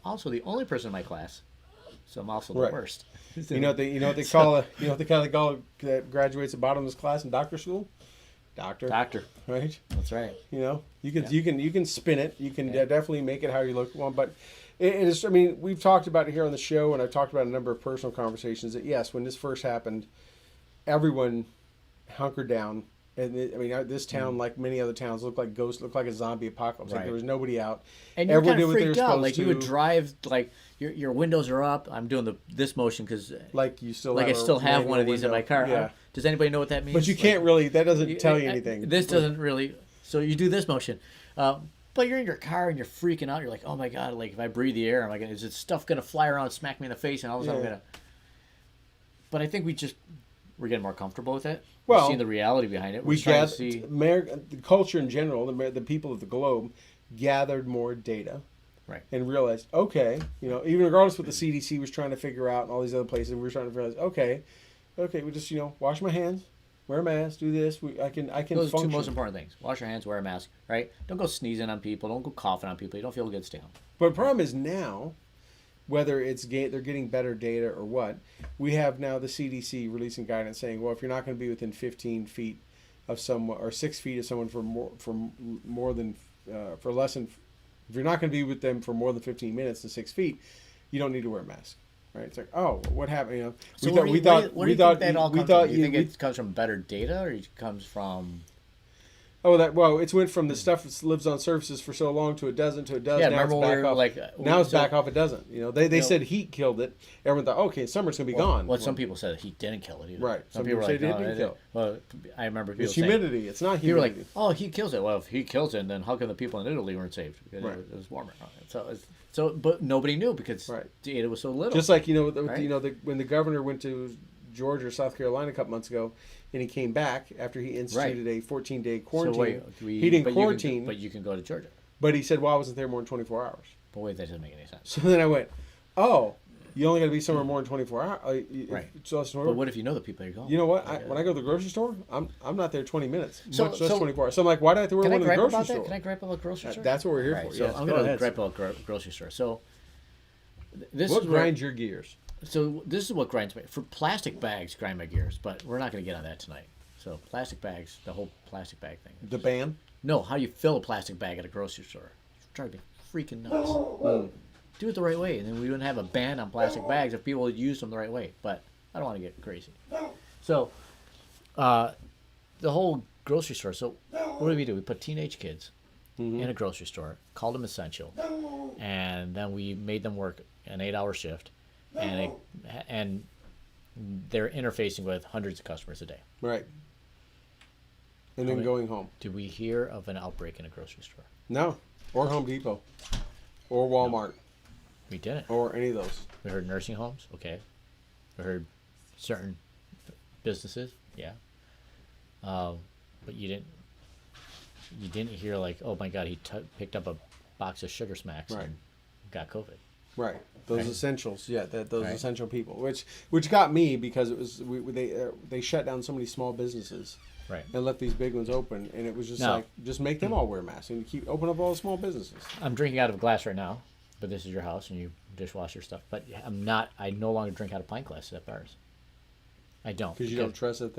also the only person in my class, so I'm also the worst. You know what they call that graduates at bottom of this class in doctor school? Doctor. Right. That's right. You can spin it. You can definitely make it how you want, but it is. I mean, we've talked about it here on the show, and I've talked about a number of personal conversations. That yes, when this first happened, everyone hunkered down. And this town, like many other towns, looked like ghosts, looked like a zombie apocalypse. Like there was nobody out. And you're kind of freaked out. Like you would drive, like your windows are up. I'm doing this motion because like you still I still have one of these in my car. Yeah. Does anybody know what that means? But you can't really. That doesn't tell you anything. This doesn't really. So you do this motion, but you're in your car and you're freaking out. You're like, oh my god! Like if I breathe the air, is this stuff gonna fly around, and smack me in the face, and all of a sudden I'm gonna. But I think we're getting more comfortable with it. We're seeing the reality behind it. The culture in general, the people of the globe, gathered more data, right, and realized, okay, even regardless of what the CDC was trying to figure out and all these other places, we were trying to realize, okay, we just wash my hands, wear a mask, do this. I can. Those are function. two most important things: wash your hands, wear a mask. Right? Don't go sneezing on people. Don't go coughing on people. You don't feel good, stay home. But the problem is now, whether they're getting better data or what, we have now the CDC releasing guidance saying, well, if you're not going to be within 15 feet of someone or 6 feet of someone if you're not going to be with them for more than 15 minutes to 6 feet, you don't need to wear a mask. Right? It's like, oh, what happened? So do you think that all comes from? Do you think it comes from better data, or it comes from Oh, it's went from the stuff that lives on surfaces for so long to it doesn't, to it does. Yeah, now remember it's when back we were off. like, Now it's so- back off. It doesn't. They said heat killed it. Everyone thought, okay, summer's gonna be gone. Well, some people said he didn't kill it either. Right. Some people were say like, it no, didn't it kill didn't. Well, I remember people it's saying, humidity. It's not people were humidity. like, oh, he kills it. Well, if he kills it, then how come the people in Italy weren't saved? Because Right. it was warmer. But nobody knew because Right. it was so little. Just like Right. when the governor went to Georgia or South Carolina a couple months ago, and he came back after he instituted a 14-day quarantine. He didn't quarantine, but you can go to Georgia. but he said, "Well, I wasn't there more than 24 hours." But wait, that doesn't make any sense. So then I went, "Oh, you only got to be somewhere more than 24 hours." Right. So that's But what if you know the people you're going? You know what? When I go to the grocery store, I'm not there 20 minutes, So- much less so- 24 hours. So I'm like, why do I have to wear Can I one in the gripe grocery about store? that? Can I gripe about grocery store? That's what we're here Right, for. so Yes, I'm go going to ahead. gripe about grocery store. So this What is where, grinds your gears? So this is what grinds me. For plastic bags, grind my gears. But we're not going to get on that tonight. So plastic bags, the whole plastic bag thing. The ban? No, how you fill a plastic bag at a grocery store. It's driving me freaking nuts. Do it the right way, and then we wouldn't have a ban on plastic bags if people would use them the right way. But I don't want to get crazy. So, the whole grocery store. So, what do? We put teenage kids in a grocery store, called them essential, and then we made them work an 8-hour shift, and they're interfacing with hundreds of customers a day. Right. And then going home. Did we hear of an outbreak in a grocery store? No. Or Home Depot. Or Walmart. We didn't. Or any of those. We heard nursing homes. Okay. We heard certain businesses. Yeah. But you didn't hear like, oh my God, he picked up a box of Sugar Smacks Right. and got COVID. Right. Those Right. essentials. Yeah. Those Right. essential people. Which got me because it was they shut down so many small businesses. Right. And let these big ones open, and it was just No. like, just make them all wear masks and open up all the small businesses. I'm drinking out of a glass right now, but this is your house and you dishwash your stuff. But I no longer drink out of pint glasses at bars. I don't. Because you don't trust that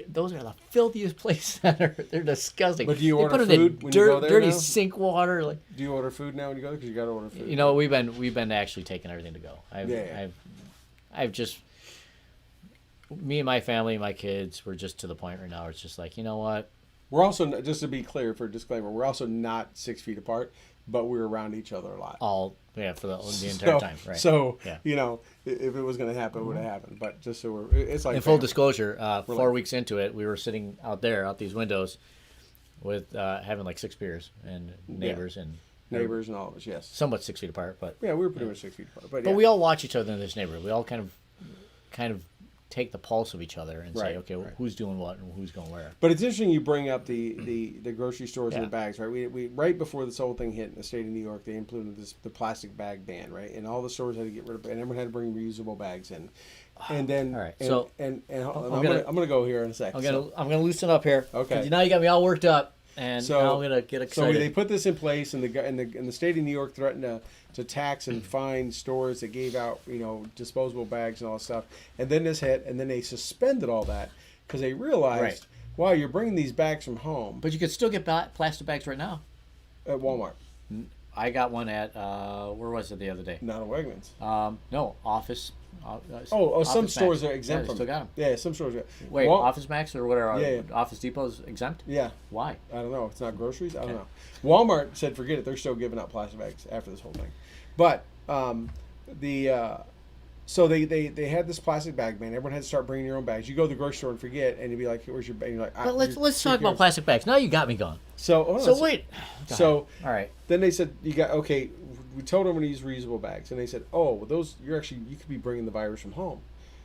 Those are the filthiest places ever. They're disgusting. But do you They order put them in food when you go there dirty now? sink water. Like, Do you order food now when you go there? Because you got to order food. you know, we've been actually taking everything to go. Yeah. I've just, me and my family, my kids, we're just to the point right now. It's just like, you know what? We're also, just to be clear for a disclaimer, we're also not 6 feet apart, but we're around each other a lot. For the entire time, right? So, Yeah. if it was going to happen, it would have happened. But just so it's like In full family. disclosure, 4 like- weeks into it, we were sitting out these windows, with having like 6 beers and neighbors and Neighbors and all of us, yes. somewhat 6 feet apart, but Yeah, we were pretty much 6 feet apart. But but yeah. we all watch each other in this neighborhood. We all kind of take the pulse of each other and Right, say, okay, right. who's doing what and who's going where. But it's interesting you bring up the grocery stores and Yeah. the bags, right? We right before this whole thing hit in the state of New York, they implemented the plastic bag ban, right? And all the stores had to get rid of, and everyone had to bring reusable bags in. And then, All right, and, so and I'm I'm gonna go here in a second. I'm gonna loosen up here. Okay. 'Cause now you got me all worked up, and So- now I'm gonna get So excited. they put this in place, and the state of New York threatened to tax and fine stores that gave out disposable bags and all that stuff. And then this hit, and then they suspended all that because they realized, Right. wow, you're bringing these bags from home But you could still get plastic bags right now. at Walmart, I got one at where was it the other day? not at Wegmans. No, Office. Some Office stores Max. are exempt Yeah, from they still it. got 'em. Yeah, some stores are. Wait, Office Max or whatever? Yeah. Office Depot's exempt? Yeah, Why? I don't know. It's not groceries. I don't Okay. know. Walmart said forget it. They're still giving out plastic bags after this whole thing. But so they had this plastic bag ban. Everyone had to start bringing your own bags. You go to the grocery store and forget, and you'd be like, "Where's your bag?" And you're like, But let's who talk about cares? plastic bags. Now you got me going. So hold on, So wait. Go So ahead. All right. then they said you got okay. We told everyone to use reusable bags, and they said, "Oh, well, those you could be bringing the virus from home."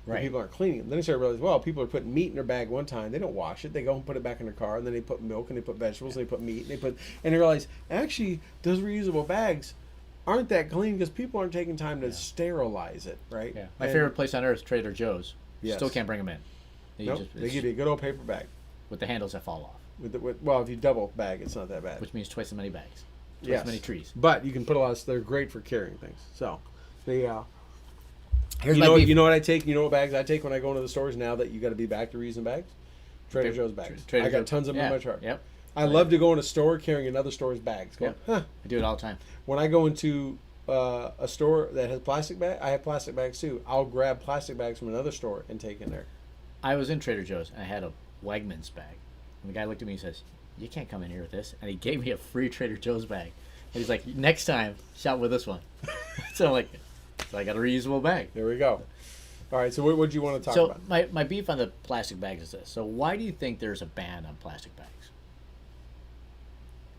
And Right. people aren't cleaning them. Then they started realizing, well, people are putting meat in their bag one time. They don't wash it. They go and put it back in their car, and then they put milk and they put vegetables and they put meat and they realize actually those reusable bags aren't that clean because people aren't taking time to sterilize it, right? Yeah. My And- favorite place on earth is Trader Joe's. Yes. Still can't bring them in. Nope, they give you a good old paper bag. with the handles that fall off, Well, if you double bag, it's not that bad. which means twice as many bags, twice Yes. as many trees. But you can put a lot of. They're great for carrying things. So, they. Here's You my know, beef. you know what I take? You know what bags I take when I go into the stores now that you got to be back to reusing bags? Trader Joe's bags. Trader I got Joe's. tons of them Yeah. in my truck. Yep. I love to go in a store carrying another store's bags. Going, Yep. I do it all the time. When I go into a store that has plastic bag, I have plastic bags too. I'll grab plastic bags from another store and take in there. I was in Trader Joe's and I had a Wegmans bag. And the guy looked at me and says, you can't come in here with this. And he gave me a free Trader Joe's bag. And he's like, next time, shop with this one. So I'm like, so I got a reusable bag. There we go. All right, so what do you want to talk So about? my beef on the plastic bags is this. So why do you think there's a ban on plastic bags?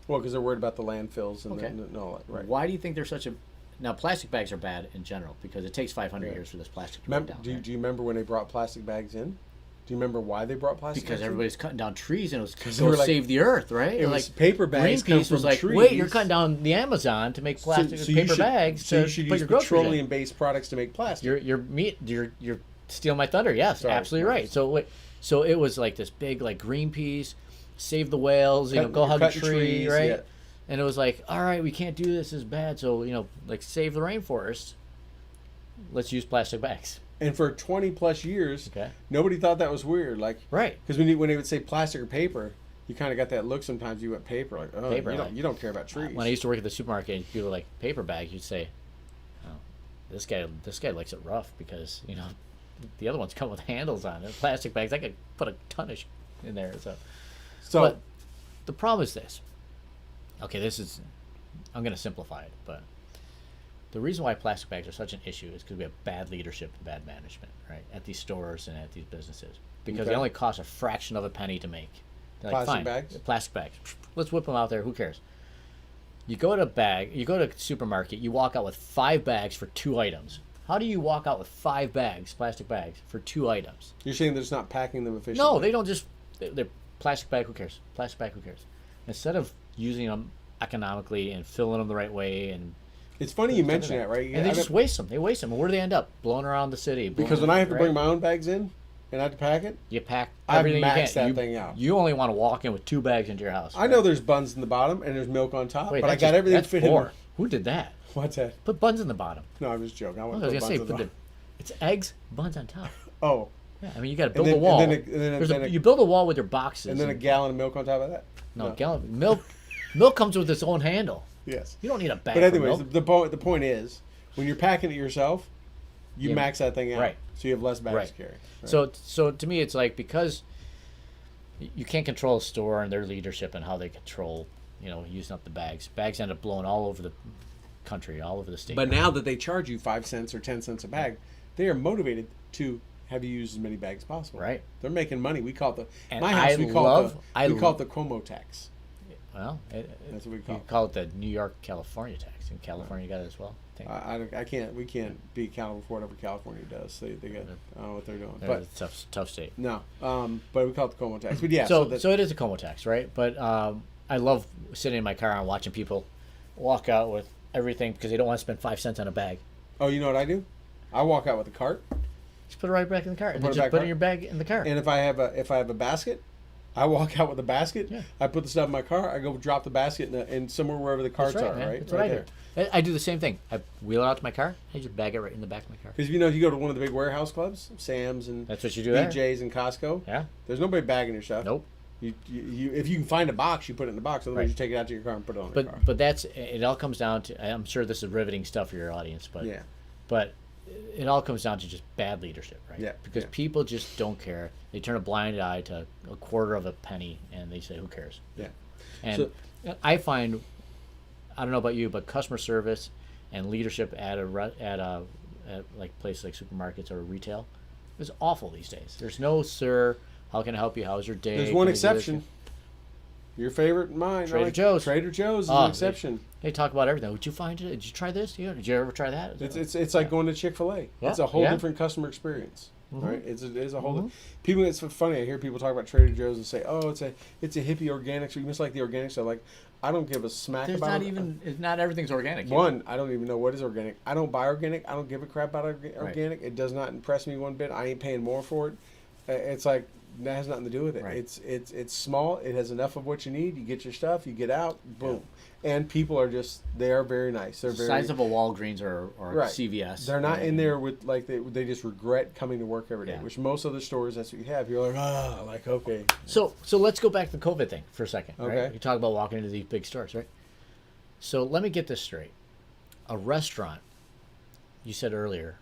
Well, because they're worried about the landfills and Okay. no, right. Why do you think there's such a... Now, plastic bags are bad in general because it takes 500 years for this plastic to break down. Do right? you remember when they brought plastic bags in? Do you remember why they brought plastic Because bags everybody's cutting down trees and it was they to were like- save the earth, right? It was paper bags come Greenpeace from was like, trees. wait, you're cutting down the Amazon to make in? plastic you paper should- bags So to you should put use your groceries in. petroleum-based products to make plastic. You're stealing my thunder. Yes, Sorry, absolutely sorry. right. So it was like this big like Greenpeace, save the whales, Cutting- go hug a cutting tree, trees, right? yeah. And it was like, all right, we can't do this, it's bad. So like save the rainforest. Let's use plastic bags. And for 20 plus years, Okay. nobody thought that was weird. Like, Right. because when they would say plastic or paper, you kind of got that look. Sometimes you went paper, like, oh, Paper, you don't care about trees. When I used to work at the supermarket, and people were like paper bags, you'd say, "Oh, this guy likes it rough because the other ones come with handles on it. Plastic bags, I could put a ton of in there." so But the problem is this. Okay, I'm going to simplify it, but the reason why plastic bags are such an issue is because we have bad leadership and bad management, right, at these stores and at these businesses. Because Okay. they only cost a fraction of a penny to make. They're like, Plastic fine, bags? plastic bags. Let's whip them out there. Who cares? You go to supermarket, you walk out with 5 bags for 2 items. How do you walk out with 5 bags, plastic bags, for 2 items? you're saying they're just not packing them efficiently? No, they don't just... They're plastic bag, who cares? Plastic bag, who cares? Instead of using them economically and filling them the right way and... It's funny you mention that, right? And they just waste them. They waste them. And where do they end up? Blowing around the city. Because when I have to bring my own bags in and I have to pack it, You pack I've everything you maxed can. that thing out. You only want to walk in with 2 bags into your house. I know there's buns in the bottom and there's milk on top, Wait, but I that's got just- everything that's fit poor. in. Who did that? What's that? Put buns in the bottom. No, I'm just joking. I I want was to going to put say, buns in the bottom. it's eggs, buns on top. Oh, Yeah, I mean, you got to build then- a wall. and then You build a wall with your boxes. and then a gallon of milk on top of that? no, gallon milk. Milk comes with its own handle. Yes. You don't need a bag But anyways, for milk. the point is, when you're packing it yourself, you Yeah, max that thing out. right. So you have less bags Right. to carry. Right. So to me, it's like because you can't control a store and their leadership and how they control, using up the bags. Bags end up blowing all over the country, all over the state. But now that they charge you 5 cents or 10 cents a bag, they are motivated to have you use as many bags as possible. Right. They're making money. We call it And my house. I We call love- it the Cuomo tax. Well, That's what we call you it. call it the New York California tax. In California, you got it as well. I think. I can't. We can't be accountable for whatever California does. They got. I don't know what they're doing. They're But a tough state. no. But we call it the Cuomo tax. But yeah. So that- it is a Como tax, right? But I love sitting in my car and watching people walk out with everything because they don't want to spend 5 cents on a bag. oh, you know what I do? I walk out with a cart, Just put it right back in the car, and Put then it just back put it right- in your bag in the car. and if I have a basket, I walk out with a basket. Yeah. I put the stuff in my car. I go drop the basket in somewhere wherever the carts That's right, are. man. Right. That's right what I there. do. I do the same thing. I wheel it out to my car. I just bag it right in the back of my car. Because you go to one of the big warehouse clubs, Sam's and That's what you do there. BJ's and Costco. Yeah. There's nobody bagging your stuff. Nope. You if you can find a box, you put it in the box. Otherwise, Right. you take it out to your car and put it on the car. But that's it. All comes down to. I'm sure this is riveting stuff for your audience, but Yeah. But it all comes down to just bad leadership, right? Yeah, Because yeah. people just don't care. They turn a blind eye to a quarter of a penny, and they say, "Who cares?" Yeah. And I find, I don't know about you, but customer service and leadership at like places like supermarkets or retail is awful these days. There's no "Sir, how can I help you? How's your day?" There's one Can I do this?" exception. Your favorite and mine. Trader Joe's. Trader Joe's is Oh, an exception. They talk about everything. Did you find it? Did you try this? Did you ever try that? It's like going to Chick-fil-A. Yeah, It's a whole yeah. different customer experience. Right? It's a whole. Mhm. People. It's funny. I hear people talk about Trader Joe's and say, "Oh, it's a hippie organics." Or you must like the organic stuff. Like, I don't give a smack There's about not it. even. Not everything's organic. One, I don't even know what is organic. I don't buy organic. I don't give a crap about organic. It does not impress me one bit. I ain't paying more for it. It's like that has nothing to do with it. Right. It's small. It has enough of what you need. You get your stuff. You get out. Boom. And people are they are very nice. They're very Size of a Walgreens or Right. CVS. They're not in there with like they just regret coming to work every day. Yeah. Which most other stores, that's what you have. You're like okay. So let's go back to the COVID thing for a second. Right? Okay. You talk about walking into these big stores, right? So let me get this straight. A restaurant, you said earlier,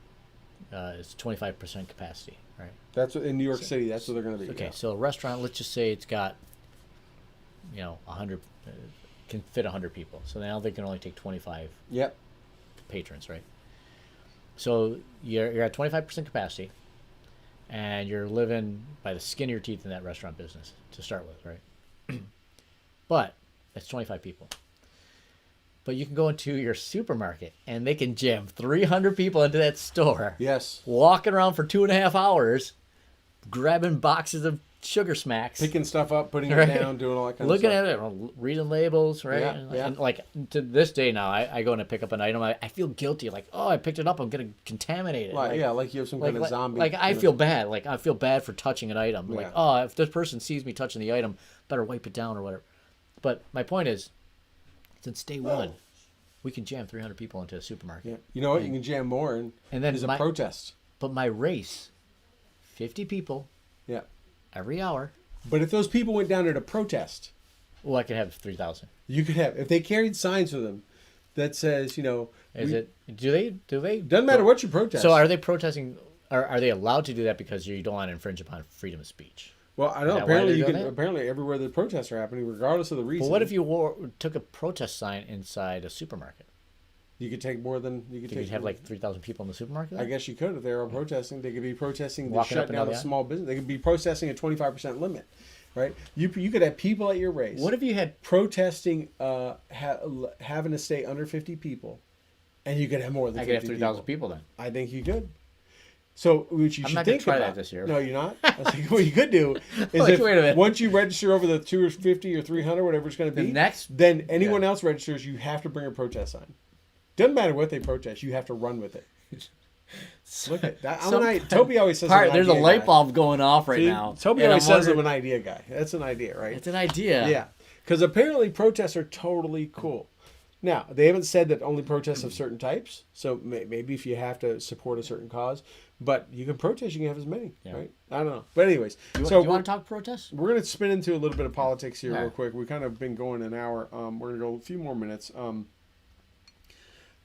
is 25% capacity, right? That's what in New York City. That's what they're going to be. Okay, yeah. so a restaurant, let's just say it's got 100 can fit 100 people. So now they can only take 25 Yep. patrons, right? So you're at 25% capacity, and you're living by the skin of your teeth in that restaurant business to start with, right? But that's 25 people. But you can go into your supermarket and they can jam 300 people into that store. Yes. Walking around for 2.5 hours, grabbing boxes of sugar smacks, Picking stuff up, putting right? it down, doing all that kind Looking of stuff. at it, reading labels, right? Yeah, and, yeah. and like to this day now, I go in and pick up an item. I feel guilty, like, oh, I picked it up, I'm gonna contaminate it. Like you have some kind of zombie. Like I feel bad. Like I feel bad for touching an item. Like, Yeah. oh, if this person sees me touching the item, better wipe it down or whatever. But my point is, since day one, we can jam 300 people into a supermarket. Yeah. You know what? You can jam more, and And then there's a protest. But my race, 50 people Yeah. every hour. But if those people went down there to protest, Well, I could have 3,000. you could have, if they carried signs with them that says, do they? Doesn't matter what you protest. So are they protesting? Are they allowed to do that because you don't want to infringe upon freedom of speech? Well, I don't know. Is that why Apparently, they're you can. doing that? Apparently, everywhere the protests are happening, regardless of the reason. But what if you took a protest sign inside a supermarket? You could take more than you could You take. could have like 3,000 people in the supermarket? I guess you could if they were protesting. They could be protesting the Walking up shut and down down of the small business. They could be protesting a 25% limit, right? You could have people at your race. What if you had protesting having to stay under 50 people, and you could have more than I 50 could have 3,000 people then? I think you could. So what you I'm should not gonna think try about, that this year. No, you're not. I think what you could do is Like, wait a minute. once you register over the 250 or 300, whatever it's going to be, then anyone else registers, you have to bring a protest sign. Doesn't matter what they protest, you have to run with it. Look at that. Toby always says there's a light bulb going off right now. Toby and always I'm says I'm wondering- an idea guy. That's an idea, right? It's an idea. Yeah. Because apparently protests are totally cool. Now, they haven't said that only protests of certain types. So maybe if you have to support a certain cause. But you can protest, you can have as many, right? I don't know. But anyways. Do you want to talk protests? We're going to spin into a little bit of politics here All real right. quick. We've kind of been going an hour. We're going to go a few more minutes.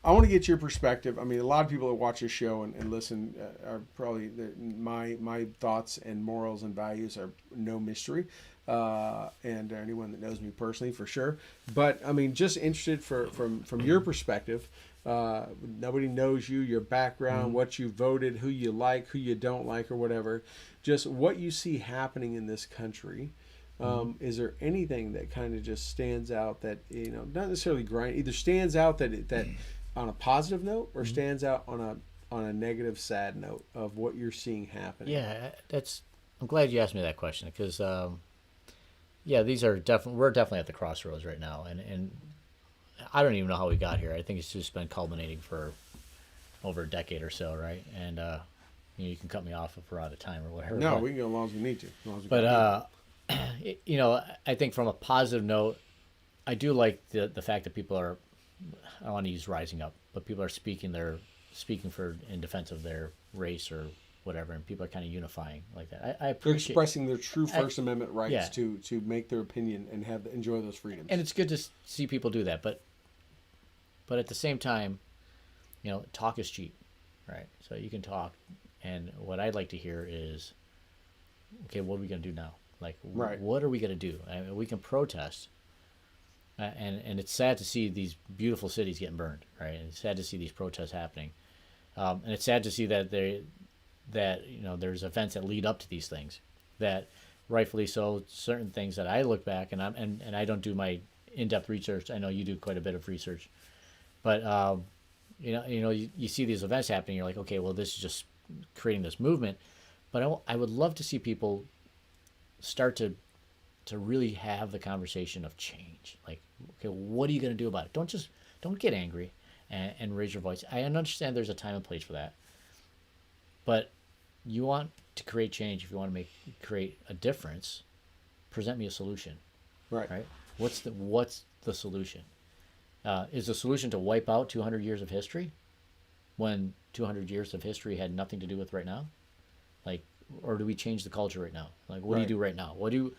I want to get your perspective. I mean, a lot of people that watch this show and listen are probably my thoughts and morals and values are no mystery, and anyone that knows me personally for sure. But I mean, just interested from your perspective. Nobody knows you, your background, what you voted, who you like, who you don't like, or whatever. Just what you see happening in this country. Is there anything that kind of just stands out that not necessarily either stands out that on a positive note or stands out on a negative, sad note of what you're seeing happening? Yeah, I'm glad you asked me that question because, these are we're definitely at the crossroads right now, and I don't even know how we got here. I think it's just been culminating for over a decade or so, right? And you can cut me off if we're out of time or whatever. No, we can go as long as we need to. I think from a positive note, I do like the fact that people are, I don't want to use rising up, but people are speaking in defense of their race or whatever, and people are kind of unifying like that. I They're appreciate, expressing their true First Amendment rights yeah. to make their opinion and enjoy those freedoms. and it's good to see people do that, but at the same time, talk is cheap, right? So you can talk, and what I'd like to hear is, okay, what are we going to do now? Like, Right. what are we going to do? I mean, we can protest, and it's sad to see these beautiful cities getting burned, right? And it's sad to see these protests happening, and it's sad to see that there's events that lead up to these things, that rightfully so, certain things that I look back and I don't do my in-depth research. I know you do quite a bit of research, but you see these events happening. You're like, okay, well, this is just creating this movement, but I would love to see people start to really have the conversation of change. Like, okay, what are you going to do about it? Don't get angry and raise your voice. I understand there's a time and place for that, but you want to create change. If you want to create a difference, present me a solution. right. What's the solution? Is the solution to wipe out 200 years of history when 200 years of history had nothing to do with right now? Like, or do we change the culture right now? Like, what do you do right now? What do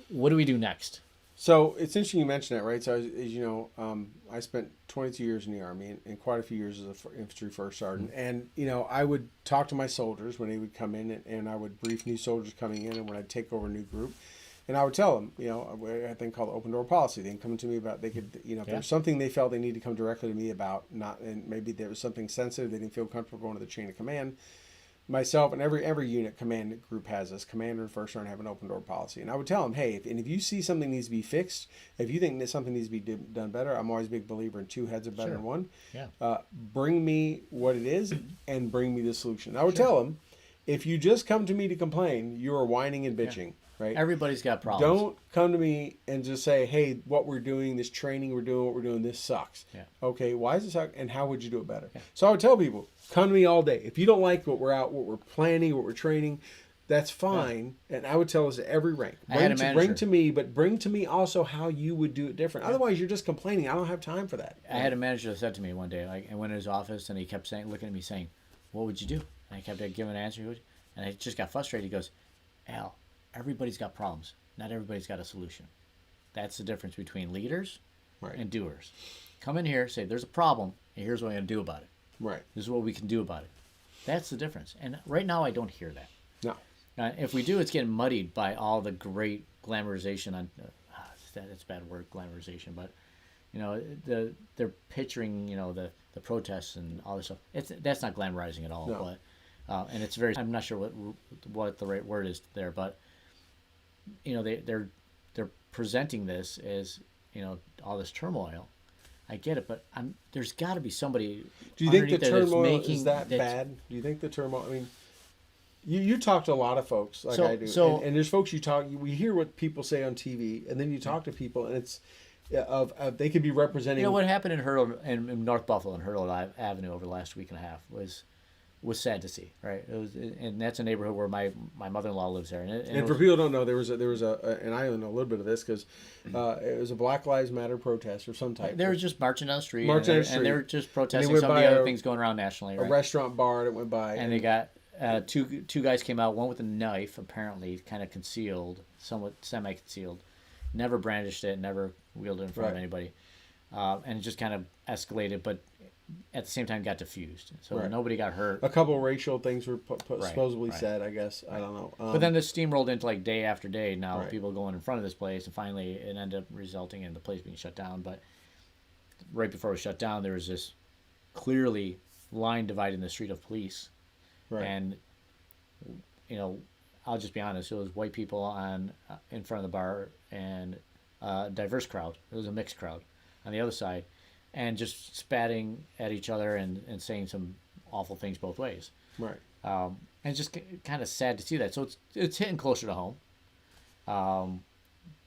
we do next? So it's interesting you mentioned that, right? So as you know, I spent 22 years in the Army and quite a few years as an infantry first sergeant. And I would talk to my soldiers when they would come in, and I would brief new soldiers coming in, and when I'd take over a new group. And I would tell them, we had a thing called open door policy. They can come to me about, they could, if there's something they felt they need to come directly to me about, and maybe there was something sensitive, they didn't feel comfortable going to the chain of command. Myself and every unit command group has this. Commander and first sergeant have an open door policy, and I would tell them, hey, if you see something needs to be fixed, if you think that something needs to be done better, I'm always a big believer in two heads are better than one. Yeah. Bring me what it is and bring me the solution. I would tell them, if you just come to me to complain, you are whining and bitching. Right? Everybody's got problems. Don't come to me and just say, hey, what we're doing, this training we're doing, this sucks. Yeah. Okay, why does it suck, and how would you do it better? Yeah. So I would tell people, come to me all day. If you don't like what we're planning, what we're training, that's fine. Yeah. And I would tell us at every rank. Bring to me, but bring to me also how you would do it different. Yeah. Otherwise, you're just complaining. I don't have time for that. I had a manager that said to me one day, I went in his office, and he kept looking at me saying, what would you do? And I kept giving an answer. And I just got frustrated. He goes, Al, everybody's got problems. Not everybody's got a solution. That's the difference between leaders and doers. Come in here, say, there's a problem, and here's what I'm going to do about it. Right. This is what we can do about it. That's the difference. And right now, I don't hear that. No. If we do, it's getting muddied by all the great glamorization on. That's a bad word, glamorization, but they're picturing the protests and all this stuff. That's not glamorizing at all. No. But and it's very. I'm not sure what the right word is there, but they're presenting this as all this turmoil. I get it, but there's got to be somebody. Do you think the turmoil is that bad? Do you think the turmoil? I mean, you talk to a lot of folks like I do, and there's folks we hear what people say on TV, and then you talk to people, and it's they could be representing. What happened in North Buffalo and Hurdle Avenue over the last week and a half was sad to see, right? It was, and that's a neighborhood where my mother-in-law lives there. And for people who don't know, there was and I only know a little bit of this because it was a Black Lives Matter protest or some type. They were just marching down the street, and they were just protesting some of the other things going around nationally. Right? A restaurant bar that went by, and they got two guys came out, one with a knife, apparently kind of concealed, somewhat semi-concealed, never brandished it, never wheeled it in front of anybody, and it just kind of escalated, but at the same time got diffused, so nobody got hurt. A couple of racial things were supposedly said, I guess. I don't know. But then this steamrolled into like day after day. Now people going in front of this place, and finally it ended up resulting in the place being shut down. But right before it was shut down, there was this clearly line dividing the street of police. Right. And I'll just be honest, it was white people in front of the bar and a diverse crowd. It was a mixed crowd on the other side. And just spatting at each other and saying some awful things both ways. Right. And it's just kind of sad to see that. So it's hitting closer to home.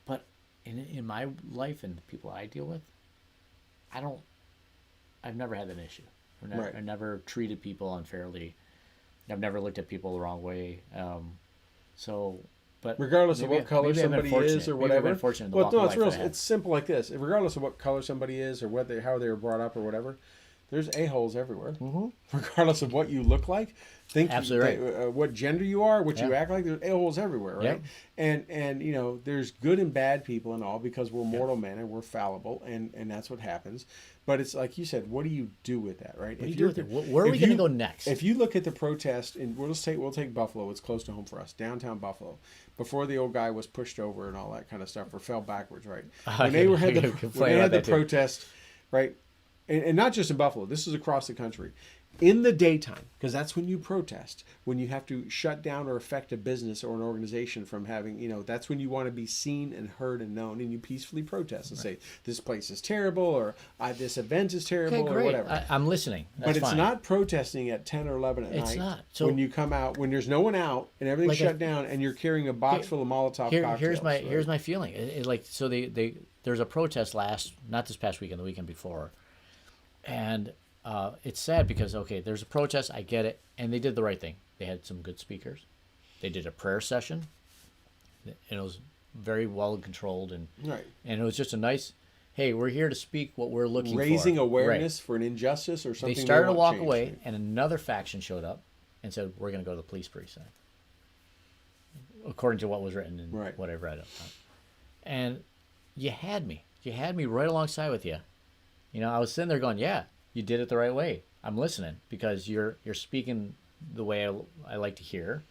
But in my life and the people I deal with, I've never had an issue. I've never treated people unfairly. I've never looked at people the wrong way. But regardless of what color somebody is or whatever. Well, no, it's simple like this. Regardless of what color somebody is or how they were brought up or whatever, there's a-holes everywhere. Mm-hmm. Regardless of what you look like, what gender you are, what you act like, there's a-holes everywhere, right? Yep. And there's good and bad people and all because we're mortal men and we're fallible and that's what happens. But it's like you said, what do you do with that, right? Where are we going to go next? If you look at the protest, and we'll take Buffalo. It's close to home for us, downtown Buffalo. Before the old guy was pushed over and all that kind of stuff, or fell backwards, right? When they had the protest, right, and not just in Buffalo. This is across the country. In the daytime, because that's when you protest, when you have to shut down or affect a business or an organization from having, that's when you want to be seen and heard and known, and you peacefully protest and say, this place is terrible, or this event is terrible, or whatever. I'm listening. That's but it's not protesting at 10 or 11 at night. It's not. So when you come out, when there's no one out, and everything's shut down, and you're carrying a box full of Molotov cocktails. Here's my feeling. There's a protest not this past weekend, the weekend before, and it's sad because, there's a protest, I get it, and they did the right thing. They had some good speakers. They did a prayer session, and it was very well controlled, and it was just a nice, hey, we're here to speak what we're looking for. Raising awareness for an injustice or something. They started to walk away, and another faction showed up and said, we're going to go to the police precinct, according to what was written in what I've read. And you had me right alongside with you. I was sitting there going, yeah, you did it the right way. I'm listening because you're speaking the way I like to hear.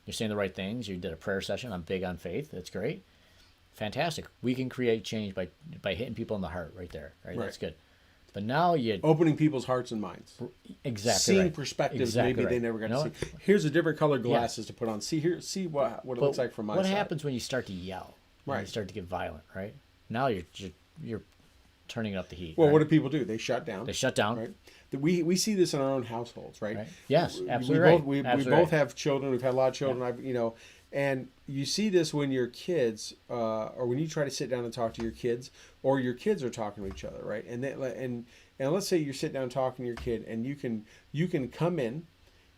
You're saying the right things. You did a prayer session. I'm big on faith. That's great. fantastic. We can create change by hitting people in the heart right there. Right, Right. that's good. But now you Opening people's hearts and minds. exactly Seeing right. perspectives Exactly maybe right. they never got You know to what? see. Here's a different color glasses to put on. See here, see what it But looks like from my what side. happens when you start to yell? When Right. you start to get violent, right? Now you're turning up the heat. Well, right? what do people do? They shut down. They shut down. Right. We see this in our own households, right? Right. Yes, We absolutely both right. we Absolutely both right. have children. We've had a lot of children. And you see this when your kids, or when you try to sit down and talk to your kids, or your kids are talking to each other, right? And let's say you sit down talking to your kid, and you can come in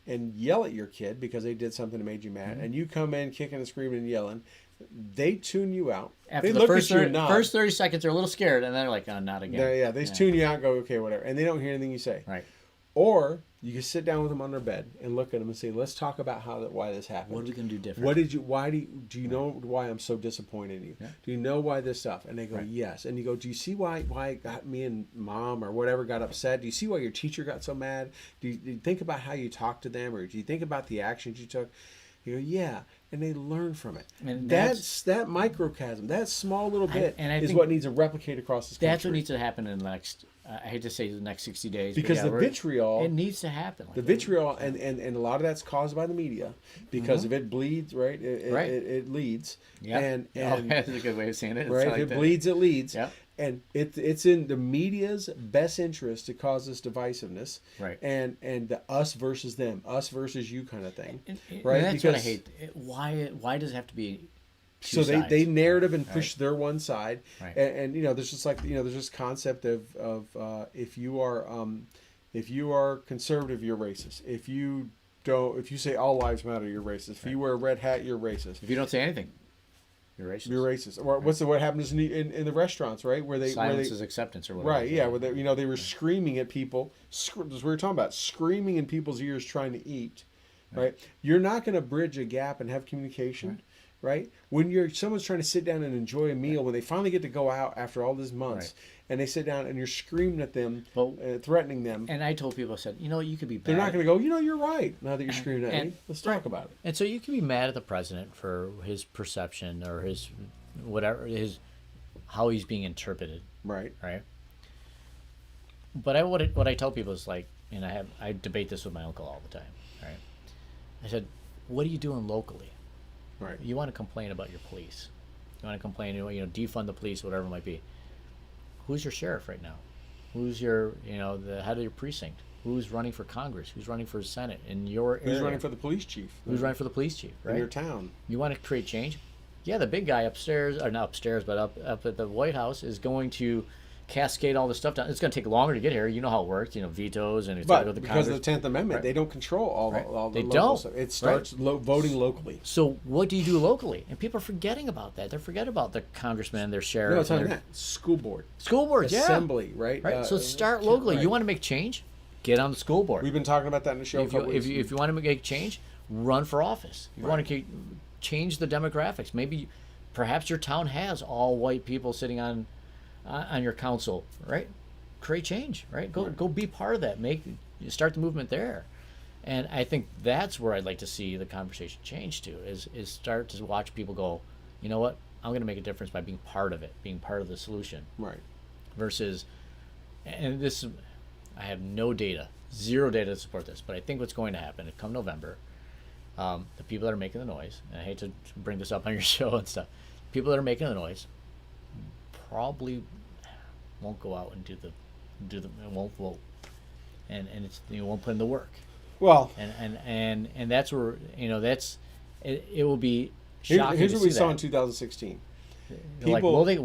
and yell at your kid because they did something that made you mad, and you come in kicking and screaming and yelling. They tune you out. After They the look first at you 30, and nod. first 30 seconds, they're a little scared, and they're like, "Oh, not again." They tune you out and go, okay, whatever. And they don't hear anything you say. Right. Or you can sit down with them on their bed and look at them and say, let's talk about why this happened. What are we gonna do different? Do you know why I'm so disappointed in you? Yeah. Do you know why this stuff? And they go, Right. yes. And you go, do you see why it got me and mom or whatever got upset? Do you see why your teacher got so mad? Do you think about how you talked to them, or do you think about the actions you took? You go, yeah. And they learn from it. And that's that microcosm, that small little bit and I is think what needs to replicate across this country. That's what needs to happen in the next. I hate to say the next 60 days, but Because yeah, the vitriol, it needs to happen. Like the vitriol, and a lot of that's caused by the media, because if it bleeds, right, Right. It leads. Yeah, And that's a good way of saying it. It's right, like if it that. bleeds, it leads. Yeah. And it's in the media's best interest to cause this divisiveness, Right. And the us versus them, us versus you kind of thing, And right? that's what I hate. Why does it have to be? Two So sides? they narrative and push their one side, Right. and there's just like there's this concept of if you are conservative, you're racist. If you say all lives matter, you're racist. If you wear a red hat, you're racist. If you don't say anything, you're racist. You're racist. Or what happens in the restaurants, right? Silence is acceptance, or whatever. right, yeah, where they were screaming at people. This is what we were talking about, screaming in people's ears trying to eat, right? You're not going to bridge a gap and have communication, right? When someone's trying to sit down and enjoy a meal, when they finally get to go out after all these months, and they sit down and you're screaming at them, threatening them, And I told people, I said, you could be bad. they're not going to go, you're right. Now that you're screaming at me, and- let's talk about it. And so you can be mad at the president for his perception or his whatever how he's being interpreted, Right. right? But what I tell people is like, and I debate this with my uncle all the time, right? I said, what are you doing locally? Right. You want to complain about your police. You want to complain, defund the police, whatever it might be. Who's your sheriff right now? Who's your, the head of your precinct? Who's running for Congress? Who's running for Senate in your area? Who's running for the police chief? Who's running for the police chief, right? In your town. You want to create change? Yeah, the big guy upstairs, or not upstairs, but up at the White House is going to cascade all this stuff down. It's going to take longer to get here. You know how it works, vetoes, and it's got to go But to the because Congress. of the 10th Amendment, Right. they don't control all Right. the They local don't. stuff. It starts voting locally. So what do you do locally? And people are forgetting about that. They forget about the congressman, their sheriff, No, it's not and their that. School board. school boards, Assembly, right? Right. So start locally. right. You want to make change? Get on the school board. We've been talking about that in the show. If you want to make change, run for office. If you want to change the demographics, perhaps your town has all white people sitting on your council, right? Create change, right? Go be part of that. Start the movement there. And I think that's where I'd like to see the conversation change to is start to watch people go, you know what? I'm going to make a difference by being part of it, being part of the solution. Right. Versus, and this, I have no data, zero data to support this, but I think what's going to happen come November, the people that are making the noise, and I hate to bring this up on your show and stuff, people that are making the noise probably won't go out and do the won't vote, and it's won't put in the work, Well, and that's where it will be shocking. here's to what we see saw that. in 2016. Like, will they?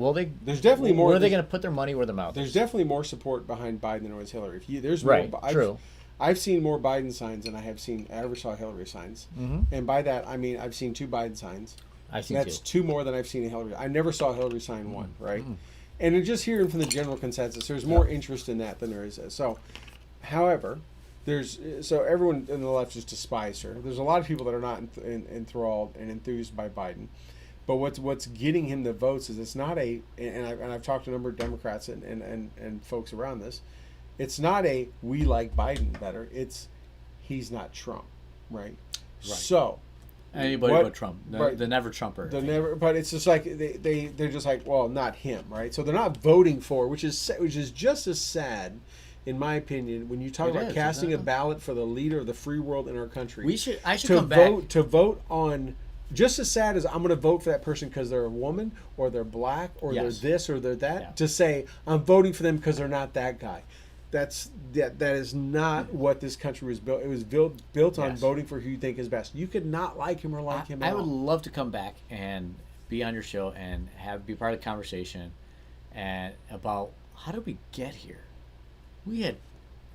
There's definitely more. Where are they going to put their money where their mouth There's is? definitely more support behind Biden than there was Hillary. There's Right, more. true. I've seen more Biden signs than I ever saw Hillary signs. Mm-hmm. And by that I mean I've seen 2 Biden signs. I see That's too. 2 more than I've seen a Hillary. I never saw Hillary sign one, right? Mm-hmm. And it's just hearing from the general consensus, there's more interest in that than there is. So, however, everyone on the left just despised her. There's a lot of people that are not enthralled and enthused by Biden. But what's getting him the votes is it's not and I've talked to a number of Democrats and folks around this. It's not we like Biden better. It's he's not Trump, right? So Anybody what, but Trump. right, The never Trumper. but it's just like they're just like, well, not him, right? So they're not voting for, which is just as sad, in my opinion, when you talk It about is, casting a isn't it? ballot for the leader of the free world in our country. I should to come vote back. to vote on. Just as sad as I'm going to vote for that person because they're a woman or they're black or Yes. they're this or they're that. Yeah. To say I'm voting for them because they're not that guy. That is not what this country was built. It was built on Yes. voting for who you think is best. You could not like him or like him at I would all. love to come back and be on your show and be part of the conversation and about how did we get here. We had,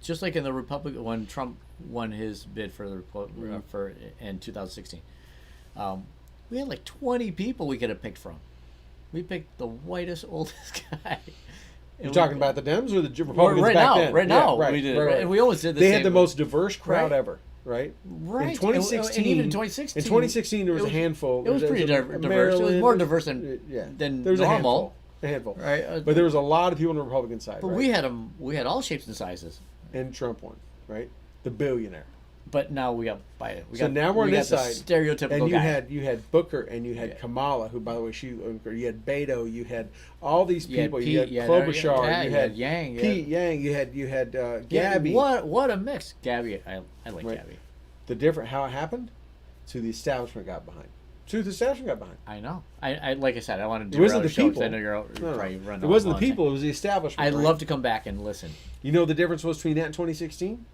just like in the Republic when Trump won his bid for the for in 2016, we had like 20 people we could have picked from. We picked the whitest, oldest guy. You're talking about the Dems or the Republicans right back now, then? right now, right, we did. right. And we always did the They same. had the most diverse crowd Right. ever, right? Right. In 2016, and even in 2016, in 2016 there was it a handful. It was pretty diverse. It was more diverse than there was normal. a handful, Right. But there was a lot of people on the Republican side. But right? we had them. We had all shapes and sizes. And Trump won, right? The billionaire. But now we got Biden. Now we're on this side. Stereotypical and guy. you had Booker, and you had Kamala, who, by the way, you had Beto, you had all these people, you had Klobuchar, you had Yang, Pete Yang, you had Gabby. What a mix, Gabby. I like Right. Gabby. The different how it happened, to the establishment got behind. I know. I like I said, I want to do It wasn't another the show 'cause people. I know you're No. probably running. It wasn't long the people; time. it was the establishment. I'd right? love to come back and listen. You know the difference was between that and 2016.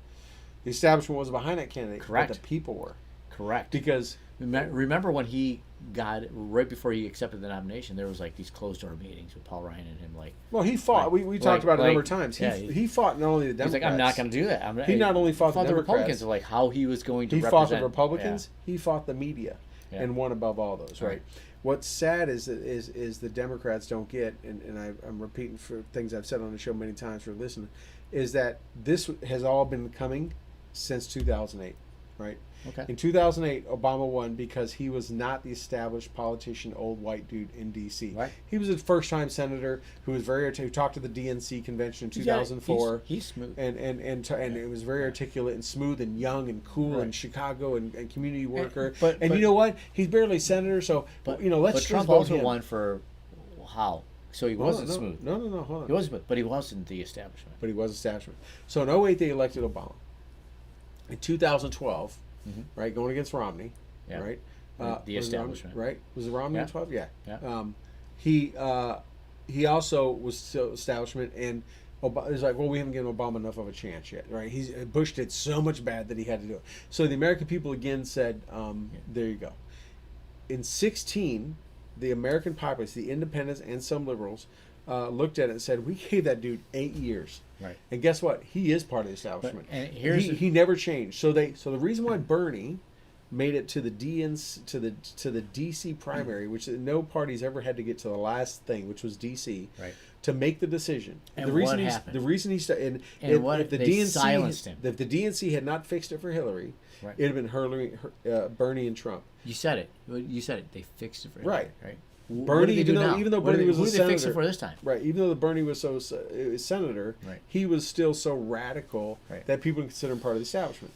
The establishment was behind that candidate, Correct. but the people were. Correct. Because remember when he got right before he accepted the nomination, there was like these closed door meetings with Paul Ryan and him. Like, well, he fought. We talked about it a number of times. He fought not only the Democrats. he's like, I'm not going to do that. He not only fought the Democrats, Republicans, like how he was going to. He represent. fought the Republicans. He fought the media, and won above all those. Right. What's sad is the Democrats don't get, and I'm repeating for things I've said on the show many times for listening, is that this has all been coming since 2008, right? Okay. In 2008, Obama won because he was not the established politician, old white dude in D.C. Right. He was a first-time senator who was who talked to the DNC convention in 2004. He's smooth. And it was very articulate and smooth and young and cool and Chicago and community worker. But you know what? He's barely a senator, so let's But just Trump vote also him. won for how? So he wasn't smooth. No, hold on. He wasn't smooth, but he wasn't the establishment. But he was establishment. So in 2008 they elected Obama. In 2012, right, going against Romney, right? The establishment. Right? Was it Romney in 12? Yeah. Yeah. He also was still establishment, and Obama, it was like, well, we haven't given Obama enough of a chance yet, right? Bush did so much bad that he had to do it. So the American people again said, there you go. In 2016, the American populace, the independents and some liberals, looked at it and said, we gave that dude 8 years. Right. And guess what? He is part of the establishment. And He never changed. So the reason why Bernie made it to the to the DC primary, which no party's ever had to get to the last thing, which was DC, Right. to make the decision. And the reason what happened? The reason he started, If they silenced him. if the DNC had not fixed it for Hillary, Right. it'd have been Bernie and Trump. You said it. You said it. They fixed it for him. Right. Right. Bernie, What did they do even though now? Bernie was who a did they fix it senator, for this time? right? Even though the Bernie was senator, Right. he was still so radical Right. that people consider him part of the establishment.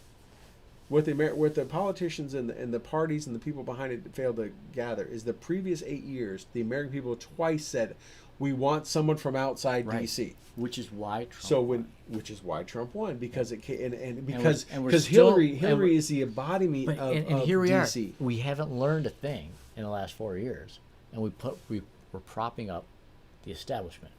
What the politicians and the parties and the people behind it failed to gather is the previous 8 years, the American people twice said, "We want someone from outside Right. DC." Which is why Trump. Which is why Trump won, because it and we're because still- Hillary is the embodiment But, of and here we DC. are. We haven't learned a thing in the last 4 years, and we're propping up the establishment.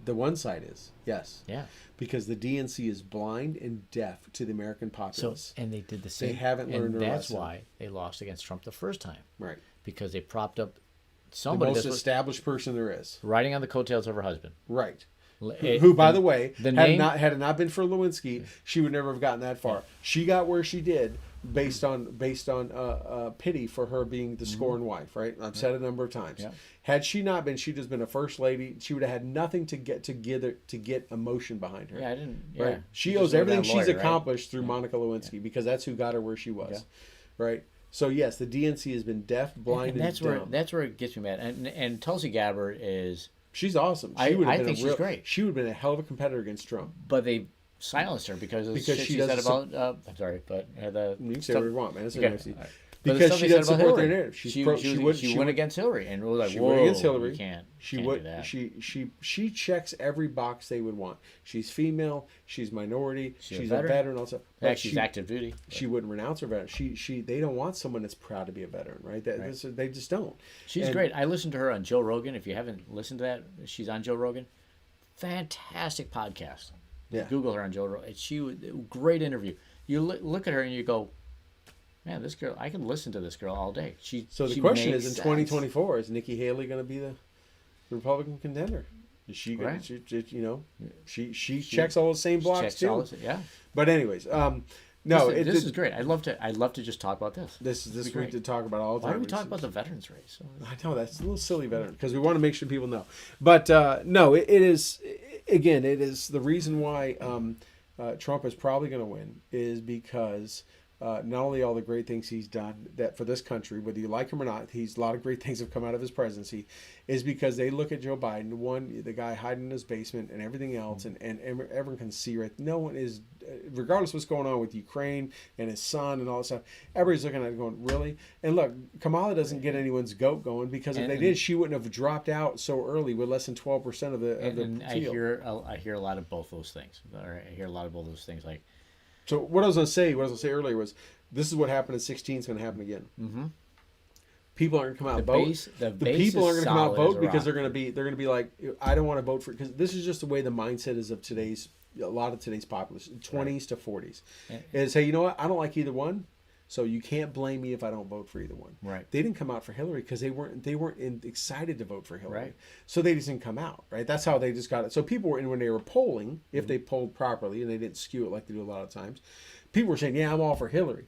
The one side is yes, Yeah. because the DNC is blind and deaf to the American So populace. and they did the same. They haven't learned and their that's lesson. why they lost against Trump the first time, Right, because they propped up the somebody most that was established person there is. riding on the coattails of her husband. Right. Who, by the way, the had it not been for Lewinsky, she would never have gotten that far. She got where she did based on pity for her being the scorned wife. Right. I've said it a number of times. Yeah. Had she not been, she'd just been a first lady. She would have had nothing to get emotion behind her. Yeah, I didn't. Right. Yeah. She just owes would've everything been a she's lawyer, right? accomplished through Monica Lewinsky because that's who got her where she was. Right. So yes, the DNC has been deaf, blind, And that's dumb. where it gets me mad. And Tulsi Gabbard is, She's awesome. I would have been think she's great. She would have been a hell of a competitor against Trump. but they silenced her because of the shit she she said doesn't about. I'm sorry, but the You can say stuff- whatever you want, man. It's Okay. NXT. All right. because stuff she they said doesn't about support their Hillary. narrative. She went against Hillary, and we're like, she whoa, went against Hillary. you can't She do would. that. She checks every box they would want. She's female. She's minority. She's a veteran. Also, but she's active duty. She wouldn't renounce her veteran. They don't want someone that's proud to be a veteran, right? They just don't. She's great. I listened to her on Joe Rogan. If you haven't listened to that, she's on Joe Rogan. Fantastic podcast. Yeah. Google her on Joe Rogan. Great interview. You look at her and you go, man, this girl, I can listen to this girl all day. So the question is, in 2024, is Nikki Haley going to be the Republican contender? Is she going to, she checks all the same blocks too? Yeah. But anyways, this is great. I'd love to just talk about this. This week to talk about all the time. Why do we talk about the veterans race? I know that's a little silly, veteran, because we want to make sure people know. But no, it is, again, it is the reason why Trump is probably going to win is because not only all the great things he's done that for this country, whether you like him or not, a lot of great things have come out of his presidency, is because they look at Joe Biden, the guy hiding in his basement and everything else, and everyone can see, right? No one is, regardless of what's going on with Ukraine and his son and all that stuff, everybody's looking at it going, really? And look, Kamala doesn't get anyone's goat going, because if they did, she wouldn't have dropped out so early with less than 12% of the field. I hear a lot of both those things. I hear a lot of both those things, like. So what I was going to say earlier was, this is what happened in 2016 is going to happen again. Mm-hmm. People aren't going to come out and vote. The people aren't going to come out and vote because they're going to be like, I don't want to vote for it, because this is just the way the mindset is of a lot of today's populace, 20s to 40s, is, hey, you know what? I don't like either one, so you can't blame me if I don't vote for either one. Right. They didn't come out for Hillary because they weren't excited to vote for Hillary. Right. So they just didn't come out. Right. That's how they just got it. So people were, when they were polling, if they polled properly and they didn't skew it like they do a lot of times, people were saying, yeah, I'm all for Hillary.